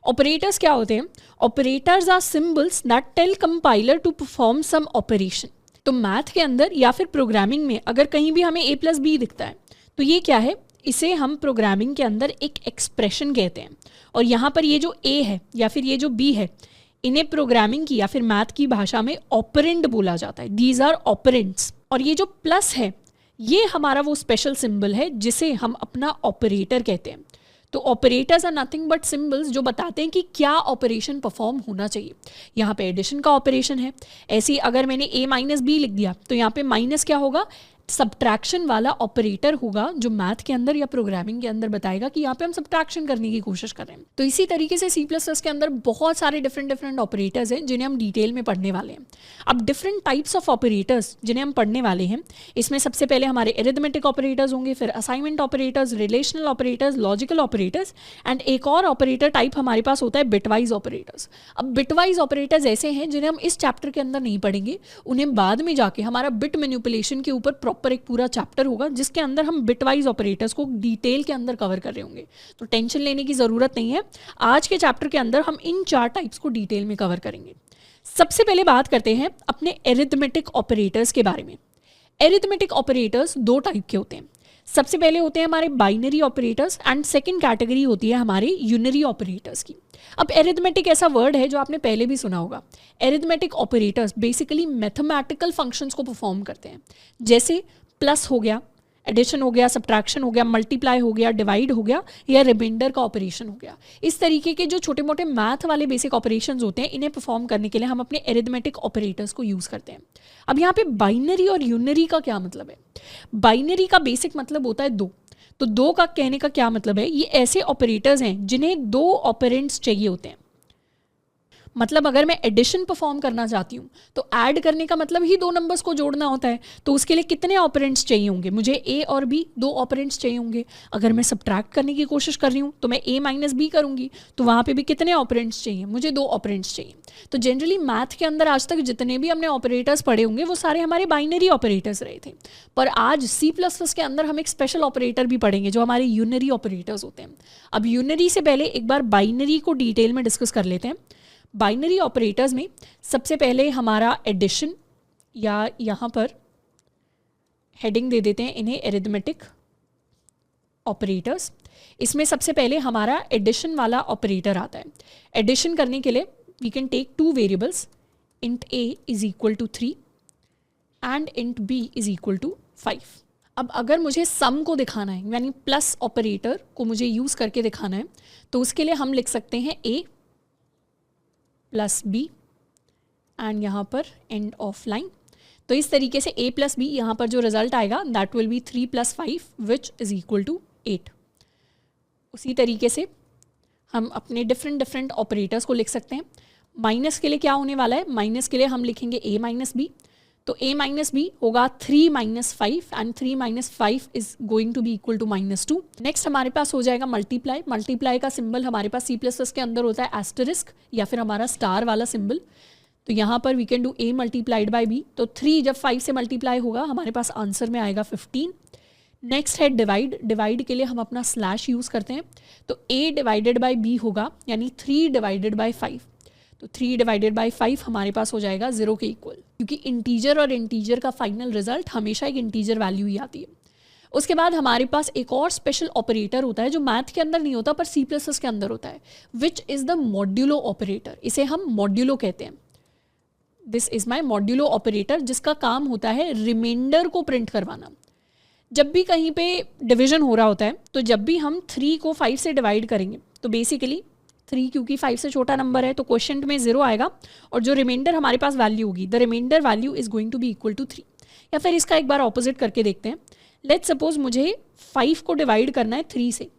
ऑपरेटर्स क्या होते हैं? Operators are symbols that tell compiler to perform some operation. तो मैथ के अंदर या फिर प्रोग्रामिंग में अगर कहीं भी हमें a+b दिखता है तो ये क्या है, इसे हम प्रोग्रामिंग के अंदर एक एक्सप्रेशन कहते हैं। और यहाँ पर ये जो a है या फिर ये जो b है, इन्हें प्रोग्रामिंग की या फिर मैथ की भाषा में ऑपरेंड बोला जाता है। These are operands. और ये जो प्लस है ये हमारा वो स्पेशल सिंबल है जिसे हम अपना ऑपरेटर कहते हैं। तो operators are nothing but symbols जो बताते हैं कि क्या ऑपरेशन परफॉर्म होना चाहिए। यहाँ पे एडिशन का ऑपरेशन है, ऐसे ही अगर मैंने a-b लिख दिया तो यहाँ पे माइनस क्या होगा, सब्ट्रैक्शन वाला ऑपरेटर होगा जो मैथ के अंदर या प्रोग्रामिंग के अंदर बताएगा कि यहाँ पे हम सब्ट्रैक्शन करने की कोशिश कर रहे हैं। तो इसी तरीके से C++ के अंदर बहुत सारे डिफरेंट ऑपरेटर्स हैं जिन्हें हम डिटेल में पढ़ने वाले हैं। अब डिफरेंट टाइप्स ऑफ ऑपरेटर्स जिन्हें हम पढ़ने वाले हैं, इसमें सबसे पहले हमारे एरिथमेटिक ऑपरेटर्स होंगे, फिर assignment operators, relational operators, logical operators, and एक और ऑपरेटर टाइप हमारे पास होता है बिटवाइज ऑपरेटर्स। अब बिटवाइज ऑपरेटर्स ऐसे हैं जिन्हें हम इस चैप्टर के अंदर नहीं पढ़ेंगे, उन्हें बाद में जाके हमारा बिट मैनिपुलेशन के ऊपर पर एक पूरा चैप्टर होगा जिसके अंदर हम बिटवाइज ऑपरेटर्स को डिटेल के अंदर कवर कर रहे होंगे। तो टेंशन लेने की जरूरत नहीं है, आज के चैप्टर के अंदर हम इन 4 टाइप्स को डिटेल में कवर करेंगे। सबसे पहले बात करते हैं अपने एरिथमेटिक ऑपरेटर्स के बारे में। एरिथमेटिक ऑपरेटर्स 2 टाइप के होते हैं। सबसे पहले होते हैं हमारे binary operators and second category होती है हमारे यूनरी ऑपरेटर्स की। अब एरिथमेटिक ऐसा वर्ड है जो आपने पहले भी सुना होगा। Arithmetic operators basically mathematical functions को परफॉर्म करते हैं, जैसे प्लस हो गया, एडिशन हो गया, सब्ट्रैक्शन हो गया, मल्टीप्लाई हो गया, डिवाइड हो गया, या रिमाइंडर का ऑपरेशन हो गया। इस तरीके के जो छोटे मोटे मैथ वाले बेसिक ऑपरेशंस होते हैं, इन्हें परफॉर्म करने के लिए हम अपने एरिथमेटिक ऑपरेटर्स को यूज़ करते हैं। अब यहाँ पे बाइनरी और यूनरी का क्या मतलब है? बाइनरी का बेसिक मतलब होता है 2। तो 2 का कहने का क्या मतलब है, ये ऐसे ऑपरेटर्स हैं जिन्हें 2 ऑपरेंड्स चाहिए होते हैं। मतलब अगर मैं एडिशन परफॉर्म करना चाहती हूँ तो ऐड करने का मतलब ही 2 नंबर्स को जोड़ना होता है। तो उसके लिए कितने ऑपरेंड्स चाहिए होंगे? मुझे a और b 2 ऑपरेंड्स चाहिए होंगे। अगर मैं सब्ट्रैक्ट करने की कोशिश कर रही हूँ तो मैं a-b करूँगी, तो वहाँ पे भी कितने ऑपरेंड्स चाहिए? मुझे 2 ऑपरेंड्स चाहिए। तो जनरली मैथ के अंदर आज तक जितने भी हमने ऑपरेटर्स पढ़े होंगे वो सारे हमारे बाइनरी ऑपरेटर्स रहे थे, पर आज C++ के अंदर हम एक स्पेशल ऑपरेटर भी पढ़ेंगे जो हमारे यूनरी ऑपरेटर्स होते हैं। अब यूनरी से पहले एक बार बाइनरी को डिटेल में डिस्कस कर लेते हैं। बाइनरी ऑपरेटर्स में सबसे पहले हमारा एडिशन, या यहाँ पर हेडिंग दे देते हैं इन्हें एरिथमेटिक ऑपरेटर्स। इसमें सबसे पहले हमारा एडिशन वाला ऑपरेटर आता है। एडिशन करने के लिए we can take 2 variables, int a is equal to 3 and int b is equal to 5। अब अगर मुझे सम को दिखाना है, यानी प्लस ऑपरेटर को मुझे यूज़ करके दिखाना है, तो उसके लिए हम लिख सकते हैं a प्लस b एंड यहाँ पर एंड ऑफ लाइन। तो इस तरीके से a प्लस बी यहाँ पर जो रिजल्ट आएगा that will be 3 + 5 which is equal to 8। उसी तरीके से हम अपने डिफरेंट ऑपरेटर्स को लिख सकते हैं। माइनस के लिए क्या होने वाला है? माइनस के लिए हम लिखेंगे a माइनस बी। तो a माइनस बी होगा 3 - 5 and 3 - 5 is going to be equal to -2। Next हमारे पास हो जाएगा मल्टीप्लाई। मल्टीप्लाई का सिंबल हमारे पास C++ के अंदर होता है एस्टरिस्क या फिर हमारा स्टार वाला सिंबल। तो यहाँ पर we can do a multiplied by b। तो 3 जब 5 से मल्टीप्लाई होगा हमारे पास आंसर में आएगा 15। नेक्स्ट है डिवाइड। डिवाइड के लिए हम अपना स्लैश यूज़ करते हैं। तो a डिवाइडेड बाई b होगा, यानी 3 डिवाइडेड बाई 5। तो 3 डिवाइडेड बाई 5 हमारे पास हो जाएगा 0 के इक्वल, क्योंकि इंटीजर और इंटीजर का फाइनल रिजल्ट हमेशा एक इंटीजर वैल्यू ही आती है। उसके बाद हमारे पास एक और स्पेशल ऑपरेटर होता है जो मैथ के अंदर नहीं होता पर C++ के अंदर होता है, which is the modulo operator. इसे हम मॉड्यूलो कहते हैं। This is my modulo operator, जिसका काम होता है रिमाइंडर को प्रिंट करवाना। जब भी कहीं पे डिवीजन हो रहा होता है, तो जब भी हम 3 को 5 से डिवाइड करेंगे तो बेसिकली 3 क्योंकि 5 से छोटा नंबर है तो क्वोशिएंट में 0 आएगा और जो रिमाइंडर हमारे पास वैल्यू होगी the reminder value is going to be equal to 3। या फिर इसका एक बार ऑपोजिट करके देखते हैं। लेट्स सपोज मुझे 5 को डिवाइड करना है 3 से,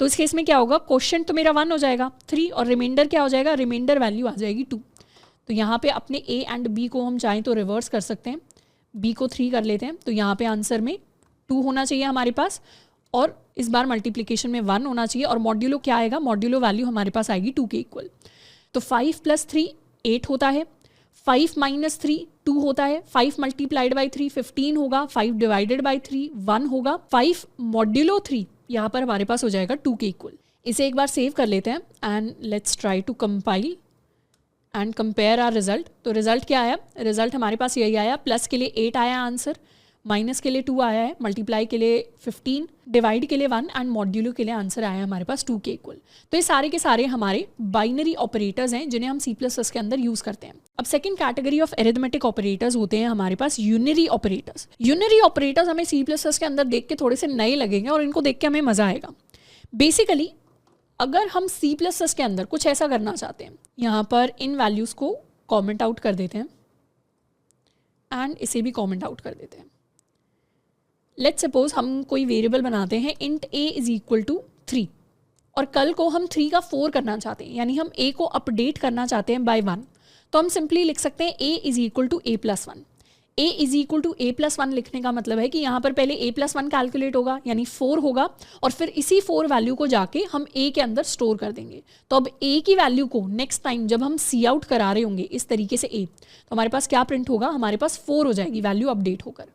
तो इस केस में क्या होगा, क्वोशिएंट तो मेरा 1 हो जाएगा 3 और रिमाइंडर क्या हो जाएगा, रिमाइंडर वैल्यू आ जाएगी 2। तो यहाँ पे अपने ए एंड बी को हम चाहें तो रिवर्स कर सकते हैं, बी को 3 कर लेते हैं तो यहाँ पे आंसर में 2 होना चाहिए हमारे पास और इस बार मल्टीप्लिकेशन में 1 होना चाहिए और मॉड्यूलो क्या आएगा, मॉड्यूलो वैल्यू हमारे पास आएगी 2 के इक्वल। तो 5 + 3 8 होता है, 5 - 3 2 होता है, 5 मल्टीप्लाइड बाई 3 15 होगा, 5 डिवाइडेड बाई 3 1 होगा, 5 मॉड्यूलो 3 यहाँ पर हमारे पास हो जाएगा 2 के इक्वल। इसे एक बार सेव कर लेते हैं and let's try to compile and compare our result. तो रिजल्ट क्या आया, रिजल्ट हमारे पास यही आया, प्लस के लिए 8 आया आंसर, माइनस के लिए 2 आया है, मल्टीप्लाई के लिए 15, डिवाइड के लिए 1 एंड मॉड्यूलो के लिए आंसर आया है हमारे पास 2 के इक्वल। तो ये सारे के सारे हमारे बाइनरी ऑपरेटर्स हैं जिन्हें हम C++ के अंदर यूज करते हैं। अब second category of arithmetic operators होते हैं हमारे पास यूनरी ऑपरेटर्स। यूनरी ऑपरेटर्स हमें C++ के अंदर देख के थोड़े से नए लगेंगे और इनको देख के हमें मजा आएगा। बेसिकली अगर हम C++ के अंदर कुछ ऐसा करना चाहते हैं, यहाँ पर इन वैल्यूज को कॉमेंट आउट कर देते हैं एंड इसे भी कॉमेंट आउट कर देते हैं। लेट्स सपोज हम कोई वेरिएबल बनाते हैं int a = 3 और कल को हम 3 का 4 करना चाहते हैं, यानी हम a को अपडेट करना चाहते हैं बाय 1, तो हम सिंपली लिख सकते हैं a = a + 1। a = a + 1 लिखने का मतलब है कि यहाँ पर पहले a + 1 कैलकुलेट होगा यानी 4 होगा और फिर इसी 4 वैल्यू को जाके हम a के अंदर स्टोर कर देंगे। तो अब a की वैल्यू को नेक्स्ट टाइम जब हम सी आउट करा रहे होंगे इस तरीके से a, तो हमारे पास क्या प्रिंट होगा, हमारे पास 4 हो जाएगी वैल्यू अपडेट होकर।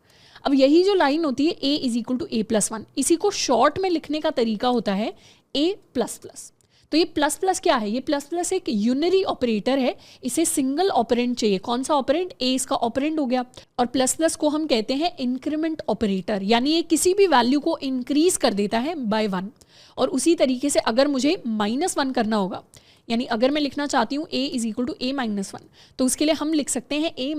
अब यही जो लाइन होती है a = a + 1, इसी को शॉर्ट में लिखने का तरीका होता है a ++। तो ये प्लस प्लस क्या है, ये प्लस प्लस एक यूनरी ऑपरेटर है, इसे सिंगल ऑपरेंड चाहिए। कौन सा ऑपरेंड, a इसका ऑपरेंड हो गया। और प्लस प्लस को हम कहते हैं इंक्रीमेंट ऑपरेटर, यानी ये किसी भी वैल्यू को इंक्रीज कर देता है बाय 1। और उसी तरीके से अगर मुझे -1 करना होगा, यानी अगर मैं लिखना चाहती हूँ a = a - 1, तो उसके लिए हम लिख सकते हैं a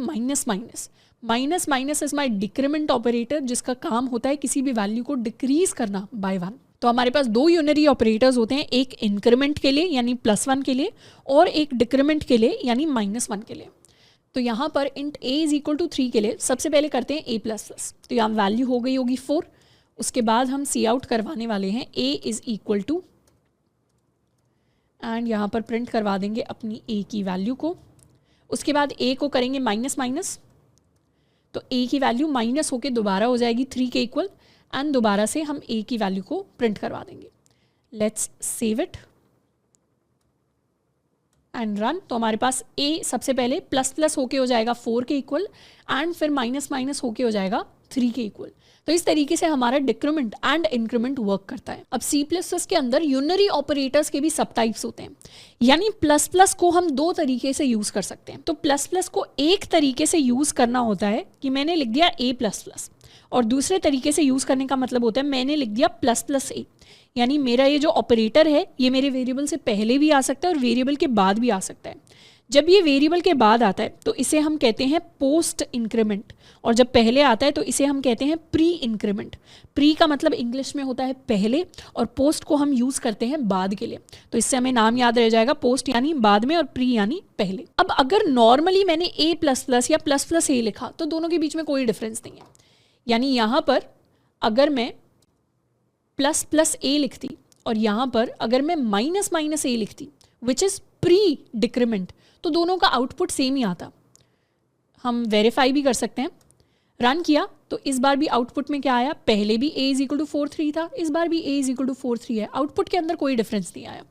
-। Is my decrement operator, जिसका काम होता है किसी भी वैल्यू को डिक्रीज करना बाय 1। तो हमारे पास 2 यूनरी ऑपरेटर्स होते हैं, एक इंक्रीमेंट के लिए यानी +1 के लिए और एक डिक्रीमेंट के लिए यानी -1 के लिए। तो यहाँ पर int a = 3 के लिए सबसे पहले करते हैं a++। तो यहाँ वैल्यू हो गई होगी 4, उसके बाद हम सी आउट करवाने वाले हैं a = एंड यहाँ पर प्रिंट करवा देंगे अपनी a की वैल्यू को। उसके बाद a को करेंगे -, तो a की वैल्यू माइनस होके दोबारा हो जाएगी 3 के इक्वल एंड दोबारा से हम a की वैल्यू को प्रिंट करवा देंगे। Let's save it and run. तो हमारे पास a सबसे पहले ++ होके हो जाएगा 4 के इक्वल एंड फिर -- होके हो जाएगा 3 के इक्वल। तो इस तरीके से हमारा डिक्रीमेंट एंड इंक्रीमेंट वर्क करता है। अब C++ के अंदर यूनरी ऑपरेटर्स के भी सब टाइप्स होते हैं, यानी ++ को हम 2 तरीके से यूज कर सकते हैं। तो ++ को एक तरीके से यूज करना होता है कि मैंने लिख दिया a++, और दूसरे तरीके से यूज करने का मतलब होता है मैंने लिख दिया ++a, यानी मेरा ये जो ऑपरेटर है ये मेरे वेरिएबल से पहले भी आ सकता है और वेरिएबल के बाद भी आ सकता है। जब ये वेरिएबल के बाद आता है तो इसे हम कहते हैं पोस्ट इंक्रीमेंट, और जब पहले आता है तो इसे हम कहते हैं प्री इंक्रीमेंट। प्री का मतलब इंग्लिश में होता है पहले और पोस्ट को हम यूज करते हैं बाद के लिए। तो इससे हमें नाम याद रह जाएगा, पोस्ट यानी बाद में और प्री यानी पहले। अब अगर नॉर्मली मैंने a++ या ++a लिखा तो दोनों के बीच में कोई डिफरेंस नहीं है, यानी यहाँ पर अगर मैं ++a लिखती और यहाँ पर अगर मैं -a लिखती विच इज़ प्री डिक्रीमेंट, तो दोनों का आउटपुट सेम ही आता। हम वेरीफाई भी कर सकते हैं। रन किया तो इस बार भी आउटपुट में क्या आया, पहले भी a = 4 3 था, इस बार भी a = 4 3 है। आउटपुट के अंदर कोई डिफरेंस नहीं आया।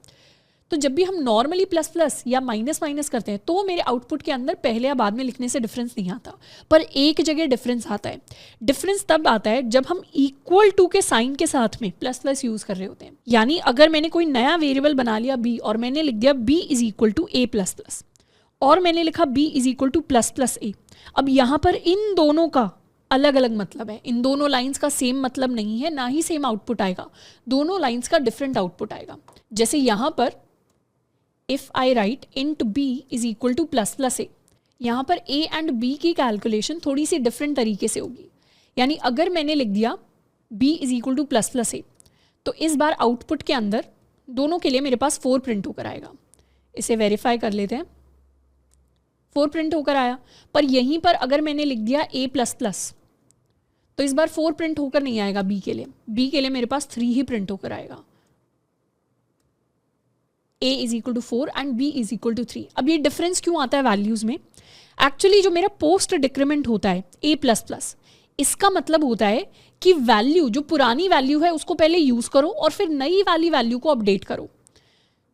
तो जब भी हम नॉर्मली ++ या -- करते हैं तो मेरे आउटपुट के अंदर पहले या बाद में लिखने से डिफरेंस नहीं आता, पर एक जगह डिफरेंस आता है। डिफरेंस तब आता है जब हम =, के साइन के साथ में ++ यूज कर रहे होते हैं। यानी अगर मैंने कोई नया वेरिएबल बना लिया b और मैंने लिख दिया b = a++, और मैंने लिखा b = ++a, अब यहाँ पर इन दोनों का अलग अलग मतलब है, इन दोनों लाइंस का सेम मतलब नहीं है, ना ही सेम आउटपुट आएगा, दोनों लाइंस का डिफरेंट आउटपुट आएगा। जैसे यहाँ पर if I right int b = ++a, यहाँ पर a एंड b की कैलकुलेशन थोड़ी सी डिफरेंट तरीके से होगी। यानी अगर मैंने लिख दिया b = ++a, तो इस बार आउटपुट के अंदर दोनों के लिए मेरे पास 4 प्रिंट होकर आएगा। इसे वेरीफाई कर लेते हैं, 4 प्रिंट होकर आया। पर यहीं पर अगर मैंने लिख दिया a प्लस प्लस, तो इस बार 4 प्रिंट होकर नहीं आएगा b के लिए, b के लिए मेरे पास 3 ही प्रिंट होकर आएगा। a is equal to 4 and b is equal to 3। अब ये डिफरेंस क्यों आता है वैल्यूज में? एक्चुअली जो मेरा पोस्ट डिक्रीमेंट होता है a प्लस प्लस, इसका मतलब होता है कि वैल्यू, जो पुरानी वैल्यू है उसको पहले यूज करो और फिर नई वाली वैल्यू को अपडेट करो।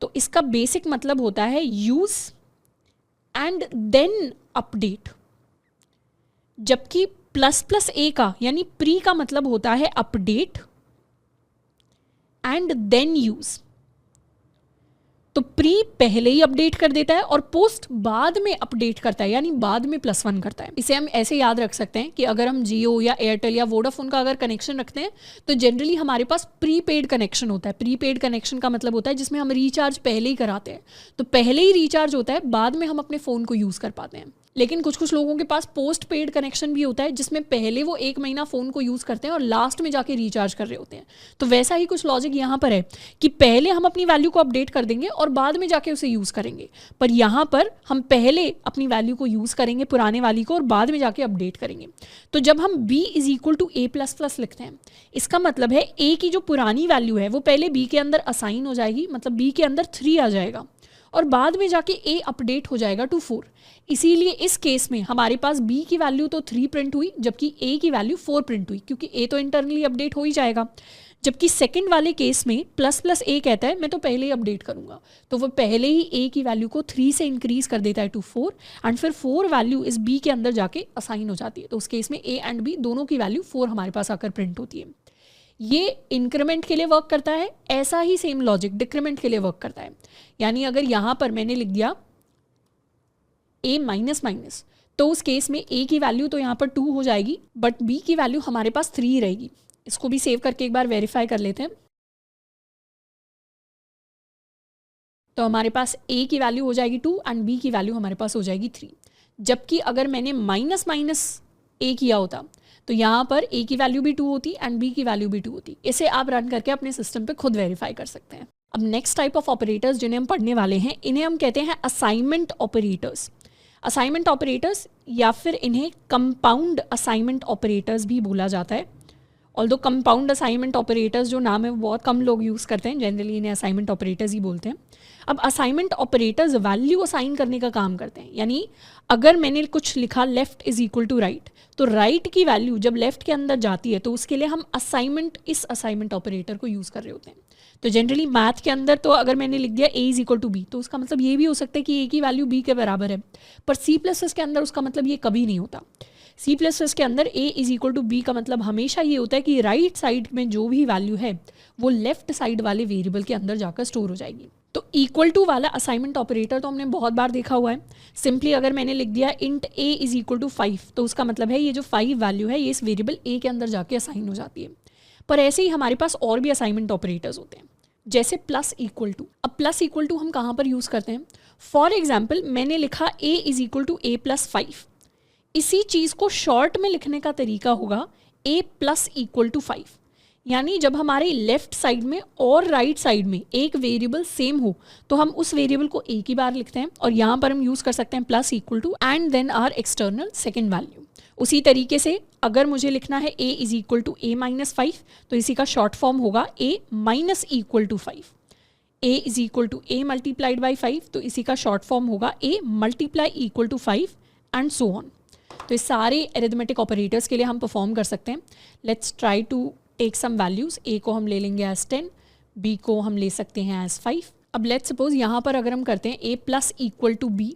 तो इसका बेसिक मतलब होता है यूज एंड देन अपडेट। जबकि प्लस प्लस ए का यानी प्री का मतलब होता है अपडेट एंड देन यूज। तो प्री पहले ही अपडेट कर देता है और पोस्ट बाद में अपडेट करता है, यानी बाद में +1 करता है। इसे हम ऐसे याद रख सकते हैं कि अगर हम जियो या एयरटेल या वोडाफोन का अगर कनेक्शन रखते हैं तो जनरली हमारे पास प्रीपेड कनेक्शन होता है। प्रीपेड कनेक्शन का मतलब होता है जिसमें हम रिचार्ज पहले ही कराते हैं, तो पहले ही रिचार्ज होता है, बाद में हम अपने फ़ोन को यूज़ कर पाते हैं। लेकिन कुछ कुछ लोगों के पास पोस्ट पेड कनेक्शन भी होता है जिसमें पहले वो 1 महीना फ़ोन को यूज़ करते हैं और लास्ट में जाके रिचार्ज कर रहे होते हैं। तो वैसा ही कुछ लॉजिक यहाँ पर है कि पहले हम अपनी वैल्यू को अपडेट कर देंगे और बाद में जाके उसे यूज़ करेंगे। पर यहाँ पर हम पहले अपनी वैल्यू को यूज़ करेंगे, पुराने वाली को, और बाद में जाके अपडेट करेंगे। तो जब हम b is equal to a plus plus लिखते हैं, इसका मतलब है a की जो पुरानी वैल्यू है वो पहले b के अंदर असाइन हो जाएगी, मतलब b के अंदर 3 आ जाएगा और बाद में जाके a अपडेट हो जाएगा टू 4। इसीलिए इस केस में हमारे पास b की वैल्यू तो 3 प्रिंट हुई जबकि a की वैल्यू 4 प्रिंट हुई, क्योंकि a तो इंटरनली अपडेट हो ही जाएगा। जबकि सेकंड वाले केस में प्लस प्लस a कहता है मैं तो पहले ही अपडेट करूंगा, तो वो पहले ही a की वैल्यू को 3 से इंक्रीज कर देता है टू 4 एंड फिर 4 वैल्यू इस b के अंदर जाके असाइन हो जाती है। तो उस केस में a एंड b दोनों की वैल्यू 4 हमारे पास आकर प्रिंट होती है। ये इंक्रीमेंट के लिए वर्क करता है, ऐसा ही सेम लॉजिक डिक्रीमेंट के लिए वर्क करता है। यानी अगर यहाँ पर मैंने लिख दिया a माइनस माइनस, तो उस केस में a की वैल्यू तो यहाँ पर 2 हो जाएगी बट b की वैल्यू हमारे पास 3 ही रहेगी। इसको भी सेव करके एक बार वेरीफाई कर लेते हैं। तो हमारे पास a की वैल्यू हो जाएगी 2 एंड b की वैल्यू हमारे पास हो जाएगी 3। जबकि अगर मैंने माइनस माइनस a किया होता तो यहाँ पर a की वैल्यू भी 2 होती एंड b की वैल्यू भी 2 होती। इसे आप रन करके अपने सिस्टम पे खुद वेरीफाई कर सकते हैं। अब नेक्स्ट टाइप ऑफ ऑपरेटर्स जिन्हें हम पढ़ने वाले हैं, इन्हें हम कहते हैं असाइनमेंट ऑपरेटर्स। असाइनमेंट ऑपरेटर्स या फिर इन्हें कंपाउंड असाइनमेंट ऑपरेटर्स भी बोला जाता है। ऑल्दो कंपाउंड असाइनमेंट ऑपरेटर्स जो नाम है वो बहुत कम लोग यूज़ करते हैं, जनरली इन्हें असाइनमेंट ऑपरेटर्स ही बोलते हैं। अब असाइनमेंट ऑपरेटर्स वैल्यू असाइन करने का काम करते हैं, यानी अगर मैंने कुछ लिखा left is equal to right, तो राइट की वैल्यू जब लेफ्ट के अंदर जाती है तो उसके लिए हम इस असाइनमेंट ऑपरेटर को यूज़ कर रहे होते हैं। तो जनरली मैथ के अंदर तो अगर मैंने लिख दिया a is equal to B, तो उसका मतलब ये भी हो सकता है कि a की वैल्यू b के बराबर है, पर C++ के अंदर उसका मतलब ये कभी नहीं होता। C++ के अंदर a is equal to B का मतलब हमेशा ये होता है कि राइट साइड में जो भी वैल्यू है वो लेफ्ट साइड वाले वेरिएबल के अंदर जाकर स्टोर हो जाएगी। तो इक्वल टू वाला असाइनमेंट ऑपरेटर तो हमने बहुत बार देखा हुआ है। सिंपली अगर मैंने लिख दिया int a is equal to 5, तो उसका मतलब है ये जो 5 वैल्यू है ये इस वेरिएबल a के अंदर जाके असाइन हो जाती है। पर ऐसे ही हमारे पास और भी असाइनमेंट ऑपरेटर्स होते हैं, जैसे प्लस इक्वल टू। अब प्लस इक्वल टू हम कहाँ पर यूज़ करते हैं? फॉर एग्जाम्पल मैंने लिखा a is equal to a plus 5, इसी चीज़ को शॉर्ट में लिखने का तरीका होगा a प्लस इक्वल टू 5। यानी जब हमारे लेफ्ट साइड में और राइट साइड में एक वेरिएबल सेम हो तो हम उस वेरिएबल को एक ही बार लिखते हैं, और यहाँ पर हम यूज़ कर सकते हैं plus equal to and then our external second value. उसी तरीके से अगर मुझे लिखना है a is equal to a minus 5, तो इसी का शॉर्ट फॉर्म होगा a minus equal to 5। a is equal to a multiplied by 5, तो इसी का शॉर्ट फॉर्म होगा a multiply equal to 5 and so on. तो इस सारे अरिथमेटिक ऑपरेटर्स के लिए हम परफॉर्म कर सकते हैं। Let's try to take some values. a को हम ले लेंगे एज 10, b को हम ले सकते हैं एज 5। अब लेट्स सपोज यहाँ पर अगर हम करते हैं a plus equal to b,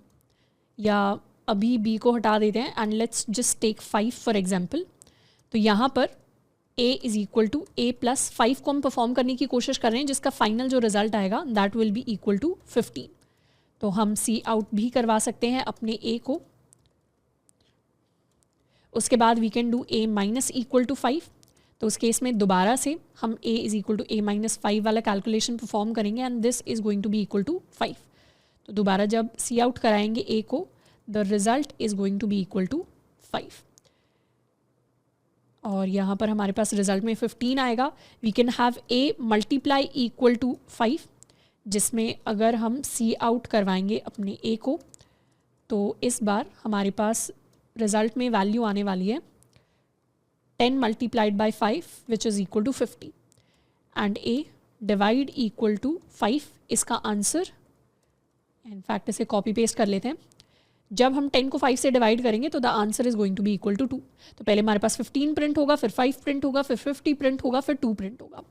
या अभी b को हटा देते हैं and let's just take 5 for example. तो यहाँ पर a is equal to a plus 5 को हम परफॉर्म करने की कोशिश कर रहे हैं, जिसका फाइनल जो रिजल्ट आएगा that will be equal to 15। तो हम सी आउट भी करवा सकते हैं अपने a को। उसके बाद we can do a minus equal to 5। तो उस केस में दोबारा से हम a is equal to a minus 5 वाला कैलकुलेशन परफॉर्म करेंगे and this is going to be equal to 5। तो दोबारा जब सी आउट कराएंगे a को, the result is going to be equal to 5, और यहाँ पर हमारे पास रिजल्ट में 15 आएगा। We can have a multiply equal to 5। जिसमें अगर हम सी आउट करवाएंगे अपने ए को तो इस बार हमारे पास रिज़ल्ट में वैल्यू आने वाली है 10 multiplied by 5 which is equal to 50 and a divide equal to 5 इसका आंसर, इनफैक्ट इसे कॉपी पेस्ट कर लेते हैं। जब हम 10 को 5 से डिवाइड करेंगे तो the answer is going to be equal to 2। तो पहले हमारे पास 15 प्रिंट होगा, फिर 5 प्रिंट होगा, फिर 50 प्रिंट होगा, फिर 2 प्रिंट होगा।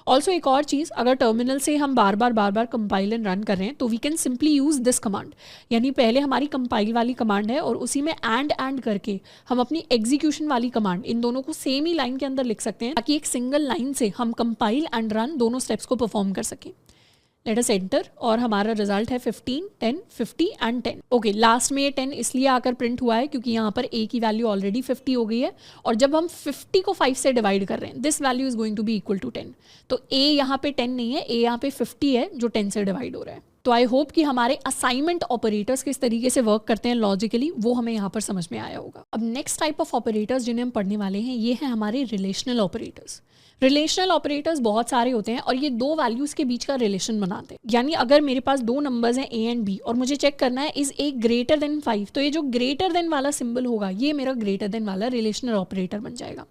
ऑल्सो एक और चीज़, अगर टर्मिनल से हम बार बार कंपाइल एंड रन कर रहे हैं तो we can simply use this command, यानी पहले हमारी कंपाइल वाली कमांड है और उसी में एंड करके हम अपनी एग्जीक्यूशन वाली कमांड, इन दोनों को सेम ही लाइन के अंदर लिख सकते हैं ताकि एक सिंगल लाइन से हम कंपाइल एंड रन दोनों स्टेप्स को परफॉर्म कर सकें। लेट अस एंटर और हमारा रिजल्ट है 15, 10, 50 एंड 10। ओके, लास्ट में ये 10 इसलिए आकर प्रिंट हुआ है क्योंकि यहाँ पर a की वैल्यू ऑलरेडी 50 हो गई है और जब हम 50 को 5 से डिवाइड कर रहे हैं this value is going to be equal to 10। तो a यहाँ पे 10 नहीं है, a यहाँ पे 50 है जो 10 से डिवाइड हो रहा है। तो आई होप कि हमारे असाइनमेंट ऑपरेटर्स किस तरीके से वर्क करते हैं लॉजिकली वो हमें यहाँ पर समझ में आया होगा। अब नेक्स्ट टाइप ऑफ ऑपरेटर्स जिन्हें हम पढ़ने वाले हैं ये हैं हमारे रिलेशनल ऑपरेटर्स। रिलेशनल ऑपरेटर्स बहुत सारे होते हैं और ये दो वैल्यूज़ के बीच का रिलेशन बनाते हैं। यानी अगर मेरे पास दो नंबर्स हैं a एंड b और मुझे चेक करना है इज a ग्रेटर देन 5, तो ये जो ग्रेटर देन वाला सिंबल होगा ये मेरा ग्रेटर देन वाला रिलेशनल ऑपरेटर बन जाएगा।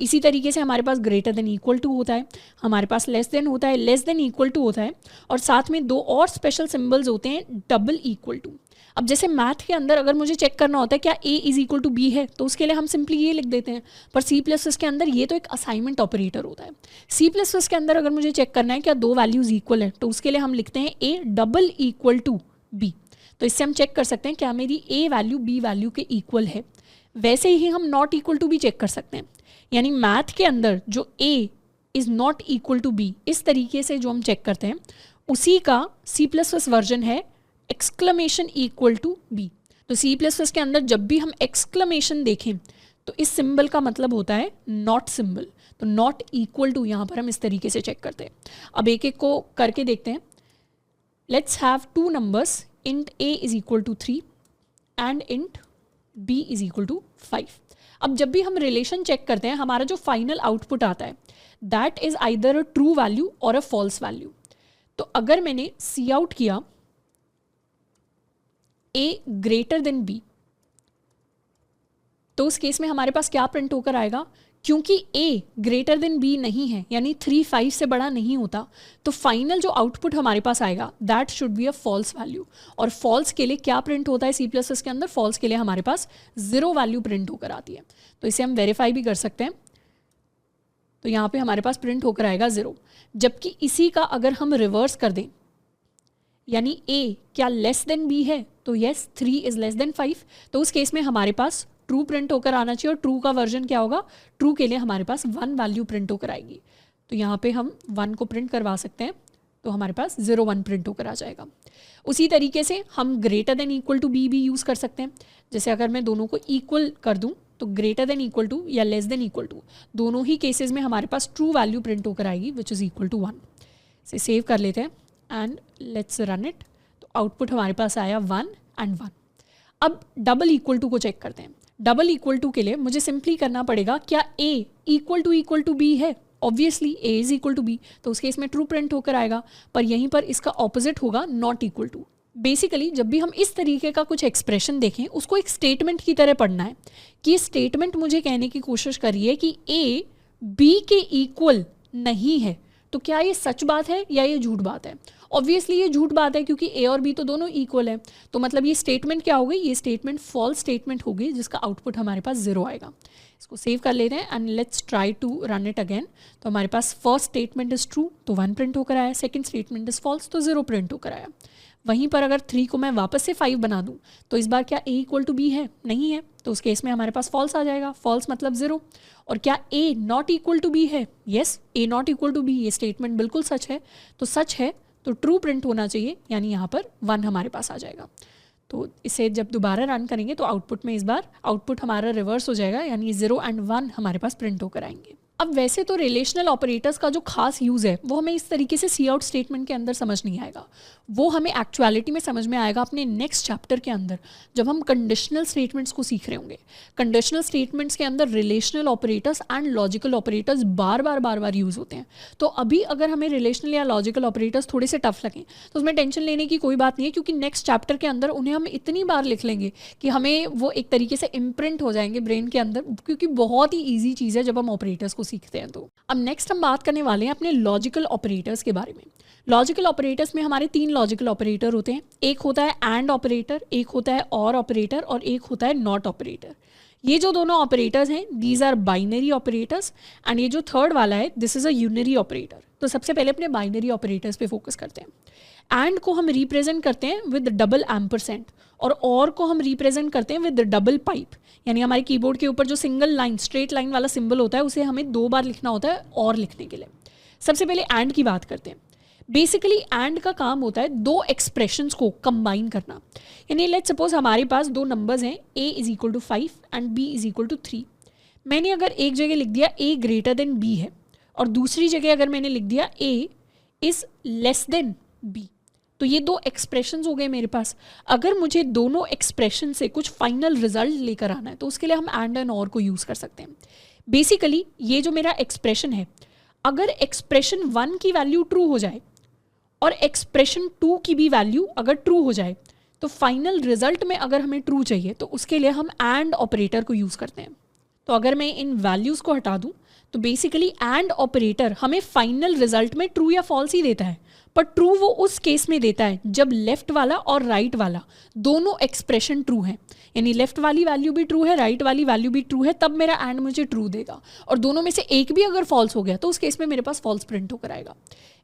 इसी तरीके से हमारे पास ग्रेटर देन इक्वल टू होता है, हमारे पास लेस देन होता है, लेस देन इक्वल टू होता है और साथ में दो और स्पेशल सिंबल्स होते हैं डबल इक्वल टू। अब जैसे मैथ के अंदर अगर मुझे चेक करना होता है क्या a is equal to b है तो उसके लिए हम सिंपली ये लिख देते हैं, पर C++ के अंदर ये तो एक असाइनमेंट ऑपरेटर होता है। C++ के अंदर अगर मुझे चेक करना है क्या दो वैल्यूज इक्वल है तो उसके लिए हम लिखते हैं a double equal to b। तो इससे हम चेक कर सकते हैं क्या मेरी a वैल्यू b वैल्यू के इक्वल है। वैसे ही हम नॉट इक्वल टू भी चेक कर सकते हैं, यानी मैथ के अंदर जो a is not equal to b इस तरीके से जो हम चेक करते हैं उसी का C++ वर्जन है एक्सक्लेमेशन इक्वल टू b। तो C++ के अंदर जब भी हम एक्सक्लेमेशन देखें तो इस सिंबल का मतलब होता है नॉट सिंबल। तो नॉट इक्वल टू यहाँ पर हम इस तरीके से चेक करते हैं। अब एक एक को करके देखते हैं। Let's have two numbers, int a is equal to 3 and int b is equal to 5। अब जब भी हम रिलेशन चेक करते हैं हमारा जो फाइनल आउटपुट आता है that is either a true value और अ फॉल्स वैल्यू। तो अगर मैंने सी आउट किया a ग्रेटर देन b तो उस केस में हमारे पास क्या प्रिंट होकर आएगा, क्योंकि a ग्रेटर देन b नहीं है यानी 3 5 से बड़ा नहीं होता तो फाइनल जो आउटपुट हमारे पास आएगा that should be a false value. और फॉल्स के लिए क्या प्रिंट होता है C++ के अंदर, फॉल्स के लिए हमारे पास 0 वैल्यू प्रिंट होकर आती है। तो इसे हम वेरीफाई भी कर सकते हैं। तो यहाँ पे हमारे पास प्रिंट होकर आएगा 0, जबकि इसी का अगर हम रिवर्स कर दें यानी a क्या लेस देन b है तो यस 3 इज लेस देन 5, तो उस केस में हमारे पास ट्रू प्रिंट होकर आना चाहिए और ट्रू का वर्जन क्या होगा, ट्रू के लिए हमारे पास 1 वैल्यू प्रिंट होकर आएगी। तो यहाँ पे हम 1 को प्रिंट करवा सकते हैं तो हमारे पास 0 1 प्रिंट होकर आ जाएगा। उसी तरीके से हम greater than equal to b भी यूज़ कर सकते हैं। जैसे अगर मैं दोनों को इक्वल कर दूँ तो ग्रेटर देन इक्वल टू या लेस देन इक्वल टू दोनों ही केसेस में हमारे पास ट्रू वैल्यू प्रिंट होकर आएगी विच इज़ इक्वल टू 1। इसे सेव कर लेते हैं एंड लेट्स रन इट। तो आउटपुट हमारे पास आया 1 एंड 1। अब डबल इक्वल टू को चेक करते हैं। डबल इक्वल टू के लिए मुझे सिंपली करना पड़ेगा क्या a इक्वल टू b है, obviously a is equal to b तो उस केस में ट्रू प्रिंट होकर आएगा, पर यहीं पर इसका ऑपोजिट होगा नॉट इक्वल टू। बेसिकली जब भी हम इस तरीके का कुछ एक्सप्रेशन देखें उसको एक स्टेटमेंट की तरह पढ़ना है कि स्टेटमेंट मुझे कहने की कोशिश करिए कि a b के इक्वल नहीं है। तो क्या ये सच बात है या ये झूठ बात है? ऑब्वियसली ये झूठ बात है क्योंकि a और b तो दोनों इक्वल है। तो मतलब ये स्टेटमेंट क्या हो गई, ये स्टेटमेंट फॉल्स स्टेटमेंट हो गई जिसका आउटपुट हमारे पास 0 आएगा। इसको सेव कर लेते हैं and let's try to run it again. तो हमारे पास फर्स्ट स्टेटमेंट इज ट्रू तो 1 प्रिंट होकर आया, सेकंड स्टेटमेंट इज फॉल्स तो 0 प्रिंट होकर आया। वहीं पर अगर 3 को मैं वापस से 5 बना दूं तो इस बार क्या a इक्वल टू b है, नहीं है, तो उस केस में हमारे पास फॉल्स आ जाएगा, फॉल्स मतलब 0। और क्या a not equal to b है, yes a not equal to b, ये स्टेटमेंट बिल्कुल सच है। तो सच है तो ट्रू प्रिंट होना चाहिए यानी यहाँ पर 1 हमारे पास आ जाएगा। तो इसे जब दोबारा रन करेंगे तो आउटपुट में इस बार आउटपुट हमारा रिवर्स हो जाएगा यानी 0 एंड 1 हमारे पास प्रिंट होकर आएंगे। अब वैसे तो रिलेशनल ऑपरेटर्स का जो खास यूज़ है वो हमें इस तरीके से सी आउट स्टेटमेंट के अंदर समझ नहीं आएगा, वो हमें एक्चुअलिटी में समझ में आएगा अपने नेक्स्ट चैप्टर के अंदर जब हम कंडीशनल स्टेटमेंट्स को सीख रहे होंगे। कंडीशनल स्टेटमेंट्स के अंदर relational operators and logical operators bar bar use होते हैं। तो अभी अगर हमें रिलेशनल या लॉजिकल ऑपरेटर्स थोड़े से टफ लगें तो उसमें टेंशन लेने की कोई बात नहीं है, क्योंकि नेक्स्ट चैप्टर के अंदर उन्हें हम इतनी बार लिख लेंगे कि हमें वो एक तरीके से इम्प्रिंट हो जाएंगे ब्रेन के अंदर, क्योंकि बहुत ही ईजी चीज़ है जब हम ऑपरेटर्स को सीखते हैं। तो अब नेक्स्ट हम बात करने वाले हैं अपने लॉजिकल ऑपरेटर्स के बारे में। लॉजिकल ऑपरेटर्स में हमारे 3 लॉजिकल ऑपरेटर होते हैं। एक होता है एंड ऑपरेटर, एक होता है और ऑपरेटर और एक होता है नॉट ऑपरेटर। ये जो दोनों ऑपरेटर्स हैं these are binary operators and ये जो थर्ड वाला है this is a unary operator. तो सबसे पहले अपने बाइनरी ऑपरेटर्स पे फोकस करते हैं। एंड को हम रिप्रेजेंट करते हैं विद डबल एम्परसेंट और को हम रिप्रेजेंट करते हैं विद डबल पाइप, यानी हमारे कीबोर्ड के ऊपर जो सिंगल लाइन स्ट्रेट लाइन वाला सिंबल होता है उसे हमें 2 बार लिखना होता है और लिखने के लिए। सबसे पहले एंड की बात करते हैं। बेसिकली एंड का काम होता है 2 एक्सप्रेशंस को कंबाइन करना, यानी लेट्स सपोज हमारे पास 2 नंबर्स हैं a is equal to 5 and b is equal to 3। मैंने अगर एक जगह लिख दिया a ग्रेटर देन b है और दूसरी जगह अगर मैंने लिख दिया a is less than b, तो ये 2 एक्सप्रेशंस हो गए मेरे पास। अगर मुझे दोनों एक्सप्रेशन से कुछ फाइनल रिजल्ट लेकर आना है तो उसके लिए हम एंड और को यूज़ कर सकते हैं। बेसिकली ये जो मेरा एक्सप्रेशन है, अगर एक्सप्रेशन 1 की वैल्यू ट्रू हो जाए और एक्सप्रेशन 2 की भी वैल्यू अगर ट्रू हो जाए तो फाइनल रिजल्ट में अगर हमें ट्रू चाहिए तो उसके लिए हम एंड ऑपरेटर को यूज़ करते हैं। तो अगर मैं इन वैल्यूज़ को हटा दूं तो बेसिकली एंड ऑपरेटर हमें फाइनल रिजल्ट में ट्रू या फॉल्स ही देता है, पर ट्रू वो उस केस में देता है जब लेफ्ट वाला और राइट वाला दोनों एक्सप्रेशन ट्रू हैं, यानी लेफ्ट वाली वैल्यू भी ट्रू है राइट वाली वैल्यू भी ट्रू है, तब मेरा एंड मुझे ट्रू देगा। और दोनों में से एक भी अगर फॉल्स हो गया तो उस केस में मेरे पास फॉल्स प्रिंट होकर आएगा।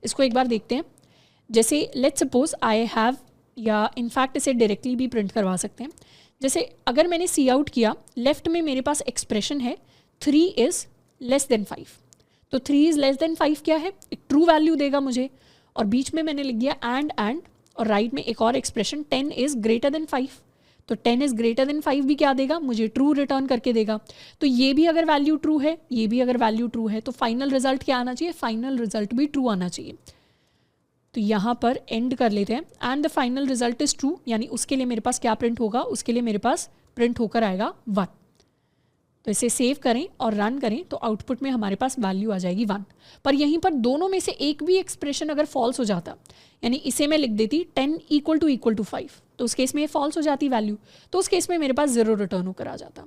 इसको एक बार देखते हैं। जैसे लेट्स सपोज आई हैव, या इनफैक्ट इसे डायरेक्टली भी प्रिंट करवा सकते हैं। जैसे अगर मैंने सी आउट किया, लेफ्ट में मेरे पास एक्सप्रेशन है 3 इज़ लेस देन 5, तो 3 इज़ लेस देन 5 क्या है, एक ट्रू वैल्यू देगा मुझे। और बीच में मैंने लिख दिया एंड और राइट में एक और एक्सप्रेशन 10 इज़ ग्रेटर देन 5, तो 10 इज़ ग्रेटर देन 5 भी क्या देगा मुझे, ट्रू रिटर्न करके देगा। तो ये भी अगर वैल्यू ट्रू है, ये भी अगर वैल्यू ट्रू है, तो फाइनल रिजल्ट क्या आना चाहिए, फाइनल रिजल्ट भी ट्रू आना चाहिए। तो यहाँ पर एंड कर लेते हैं and the final result is true, यानी उसके लिए मेरे पास क्या प्रिंट होगा, उसके लिए मेरे पास प्रिंट होकर आएगा 1। तो इसे सेव करें और रन करें तो आउटपुट में हमारे पास वैल्यू आ जाएगी 1। पर यहीं पर दोनों में से एक भी एक्सप्रेशन अगर फॉल्स हो जाता, यानी इसे मैं लिख देती 10 इक्वल टू 5, तो उस केस में ये फॉल्स हो जाती वैल्यू, तो उस केस में मेरे पास 0 रिटर्न होकर आ जाता।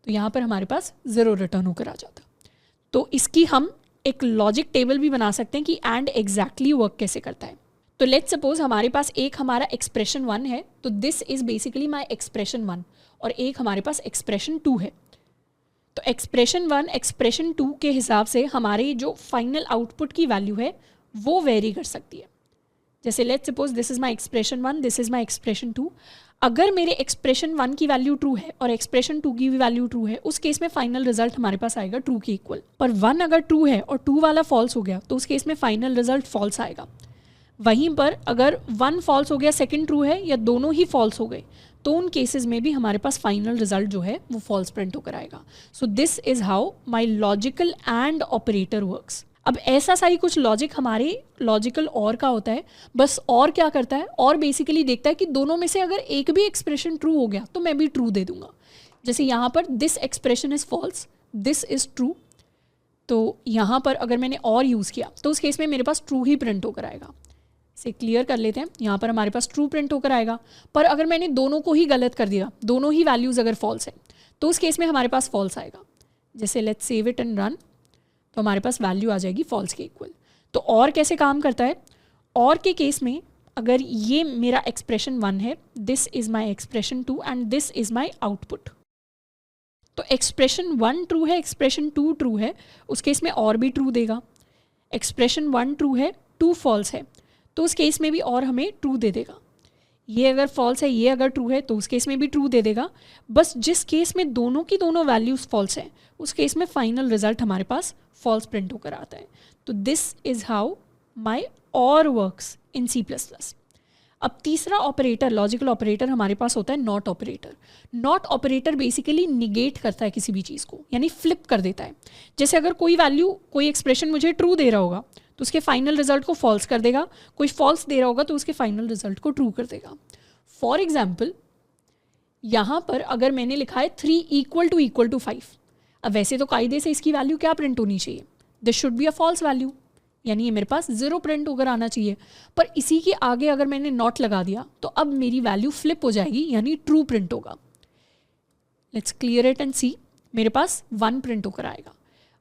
तो यहाँ पर हमारे पास 0 रिटर्न होकर आ जाता। तो इसकी हम एक लॉजिक टेबल भी बना सकते हैं कि एंड एग्जैक्टली वर्क कैसे करता है। तो लेट्स सपोज हमारे पास एक हमारा एक्सप्रेशन 1 है, तो this is basically my expression 1, और एक हमारे पास एक्सप्रेशन 2 है। तो एक्सप्रेशन 1 एक्सप्रेशन 2 के हिसाब से हमारी जो फाइनल आउटपुट की वैल्यू है वो वेरी कर सकती है। जैसे let's suppose this is my expression 1, this is my expression 2। अगर मेरे एक्सप्रेशन 1 की वैल्यू ट्रू है और एक्सप्रेशन 2 की भी वैल्यू ट्रू है, उस केस में फाइनल रिजल्ट हमारे पास आएगा ट्रू के इक्वल। पर 1 अगर ट्रू है और 2 वाला फॉल्स हो गया तो उस केस में फाइनल रिजल्ट फॉल्स आएगा। वहीं पर अगर 1 फॉल्स हो गया, सेकंड ट्रू है, या दोनों ही फॉल्स हो गए, तो उन केसेस में भी हमारे पास फाइनल रिजल्ट जो है वो फॉल्स प्रिंट होकर आएगा। So this is how my logical and operator works. अब ऐसा सा ही कुछ लॉजिक हमारे लॉजिकल और का होता है। बस और क्या करता है, और बेसिकली देखता है कि दोनों में से अगर एक भी एक्सप्रेशन ट्रू हो गया तो मैं भी ट्रू दे दूंगा। जैसे यहाँ पर this expression is false, this is true, तो यहाँ पर अगर मैंने और यूज़ किया तो उस केस में मेरे पास ट्रू ही प्रिंट होकर आएगा। इसे क्लियर कर लेते हैं। यहाँ पर हमारे पास ट्रू प्रिंट होकर आएगा। पर अगर मैंने दोनों को ही गलत कर दिया, दोनों ही वैल्यूज़ अगर फॉल्स है, तो उस केस में हमारे पास फॉल्स आएगा। जैसे let's save it and run, तो हमारे पास वैल्यू आ जाएगी फॉल्स के इक्वल। तो और कैसे काम करता है, और के केस में अगर ये मेरा एक्सप्रेशन 1 है, this is my expression 2 and this is my output, तो एक्सप्रेशन 1 ट्रू है, एक्सप्रेशन 2 ट्रू है, उस केस में और भी ट्रू देगा। एक्सप्रेशन 1 ट्रू है, 2 फॉल्स है, तो उस केस में भी और हमें ट्रू दे देगा। ये अगर फॉल्स है, ये अगर ट्रू है, तो उस केस में भी ट्रू दे देगा। बस जिस केस में दोनों की दोनों वैल्यूज़ फॉल्स हैं, उस केस में फाइनल रिजल्ट हमारे पास फॉल्स प्रिंट होकर आता है। तो दिस इज़ हाउ माई और वर्क्स इन C++। अब तीसरा ऑपरेटर, लॉजिकल ऑपरेटर हमारे पास होता है not operator. Not operator basically negate करता है किसी भी चीज़ को, यानी फ्लिप कर देता है। जैसे अगर कोई वैल्यू, कोई एक्सप्रेशन मुझे ट्रू दे रहा होगा तो उसके फाइनल रिजल्ट को फॉल्स कर देगा, कोई फॉल्स दे रहा होगा तो उसके फाइनल रिजल्ट को ट्रू कर देगा। फॉर एग्जाम्पल यहाँ पर अगर मैंने लिखा है 3 = 5, अब वैसे तो कायदे से इसकी वैल्यू क्या प्रिंट होनी चाहिए, this should be a false value, यानी ये मेरे पास 0 प्रिंट होकर आना चाहिए। पर इसी के आगे अगर मैंने नॉट लगा दिया तो अब मेरी वैल्यू फ्लिप हो जाएगी, यानी ट्रू प्रिंट होगा। लेट्स क्लियर इट एंड सी, मेरे पास 1 प्रिंट होकर आएगा।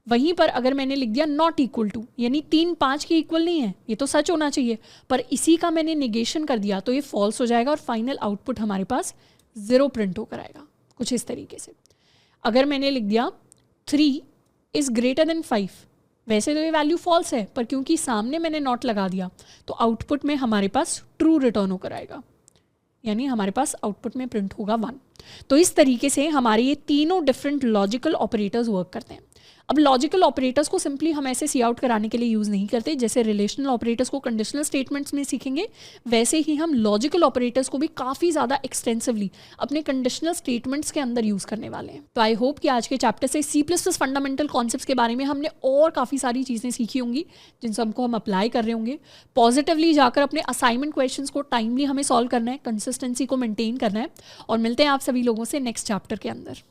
वहीं पर अगर मैंने लिख दिया नॉट इक्वल टू, यानी 3 5 के इक्वल नहीं है, ये तो सच होना चाहिए, पर इसी का मैंने निगेशन कर दिया तो ये फॉल्स हो जाएगा और फाइनल आउटपुट हमारे पास 0 प्रिंट होकर आएगा। कुछ इस तरीके से अगर मैंने लिख दिया 3 > 5, वैसे तो ये वैल्यू फॉल्स है, पर क्योंकि सामने मैंने नॉट लगा दिया तो आउटपुट में हमारे पास ट्रू रिटर्न होकर आएगा, यानी हमारे पास आउटपुट में प्रिंट होगा 1। तो इस तरीके से हमारे ये तीनों डिफरेंट लॉजिकल ऑपरेटर्स वर्क करते हैं। अब लॉजिकल ऑपरेटर्स को सिंपली हम ऐसे सी आउट कराने के लिए यूज़ नहीं करते, जैसे रिलेशनल ऑपरेटर्स को कंडीशनल स्टेटमेंट्स में सीखेंगे, वैसे ही हम लॉजिकल ऑपरेटर्स को भी काफ़ी ज़्यादा एक्सटेंसिवली अपने कंडीशनल स्टेटमेंट्स के अंदर यूज़ करने वाले हैं। तो आई होप कि आज के चैप्टर से C++ फंडामेंटल कॉन्सेप्ट्स के बारे में हमने और काफ़ी सारी चीज़ें सीखी होंगी, जिन सबको हम अप्लाई कर रहे होंगे। पॉजिटिवली जाकर अपने असाइनमेंट क्वेश्चंस को टाइमली हमें सॉल्व करना है, कंसिस्टेंसी को मेंटेन करना है, और मिलते हैं आप सभी लोगों से नेक्स्ट चैप्टर के अंदर।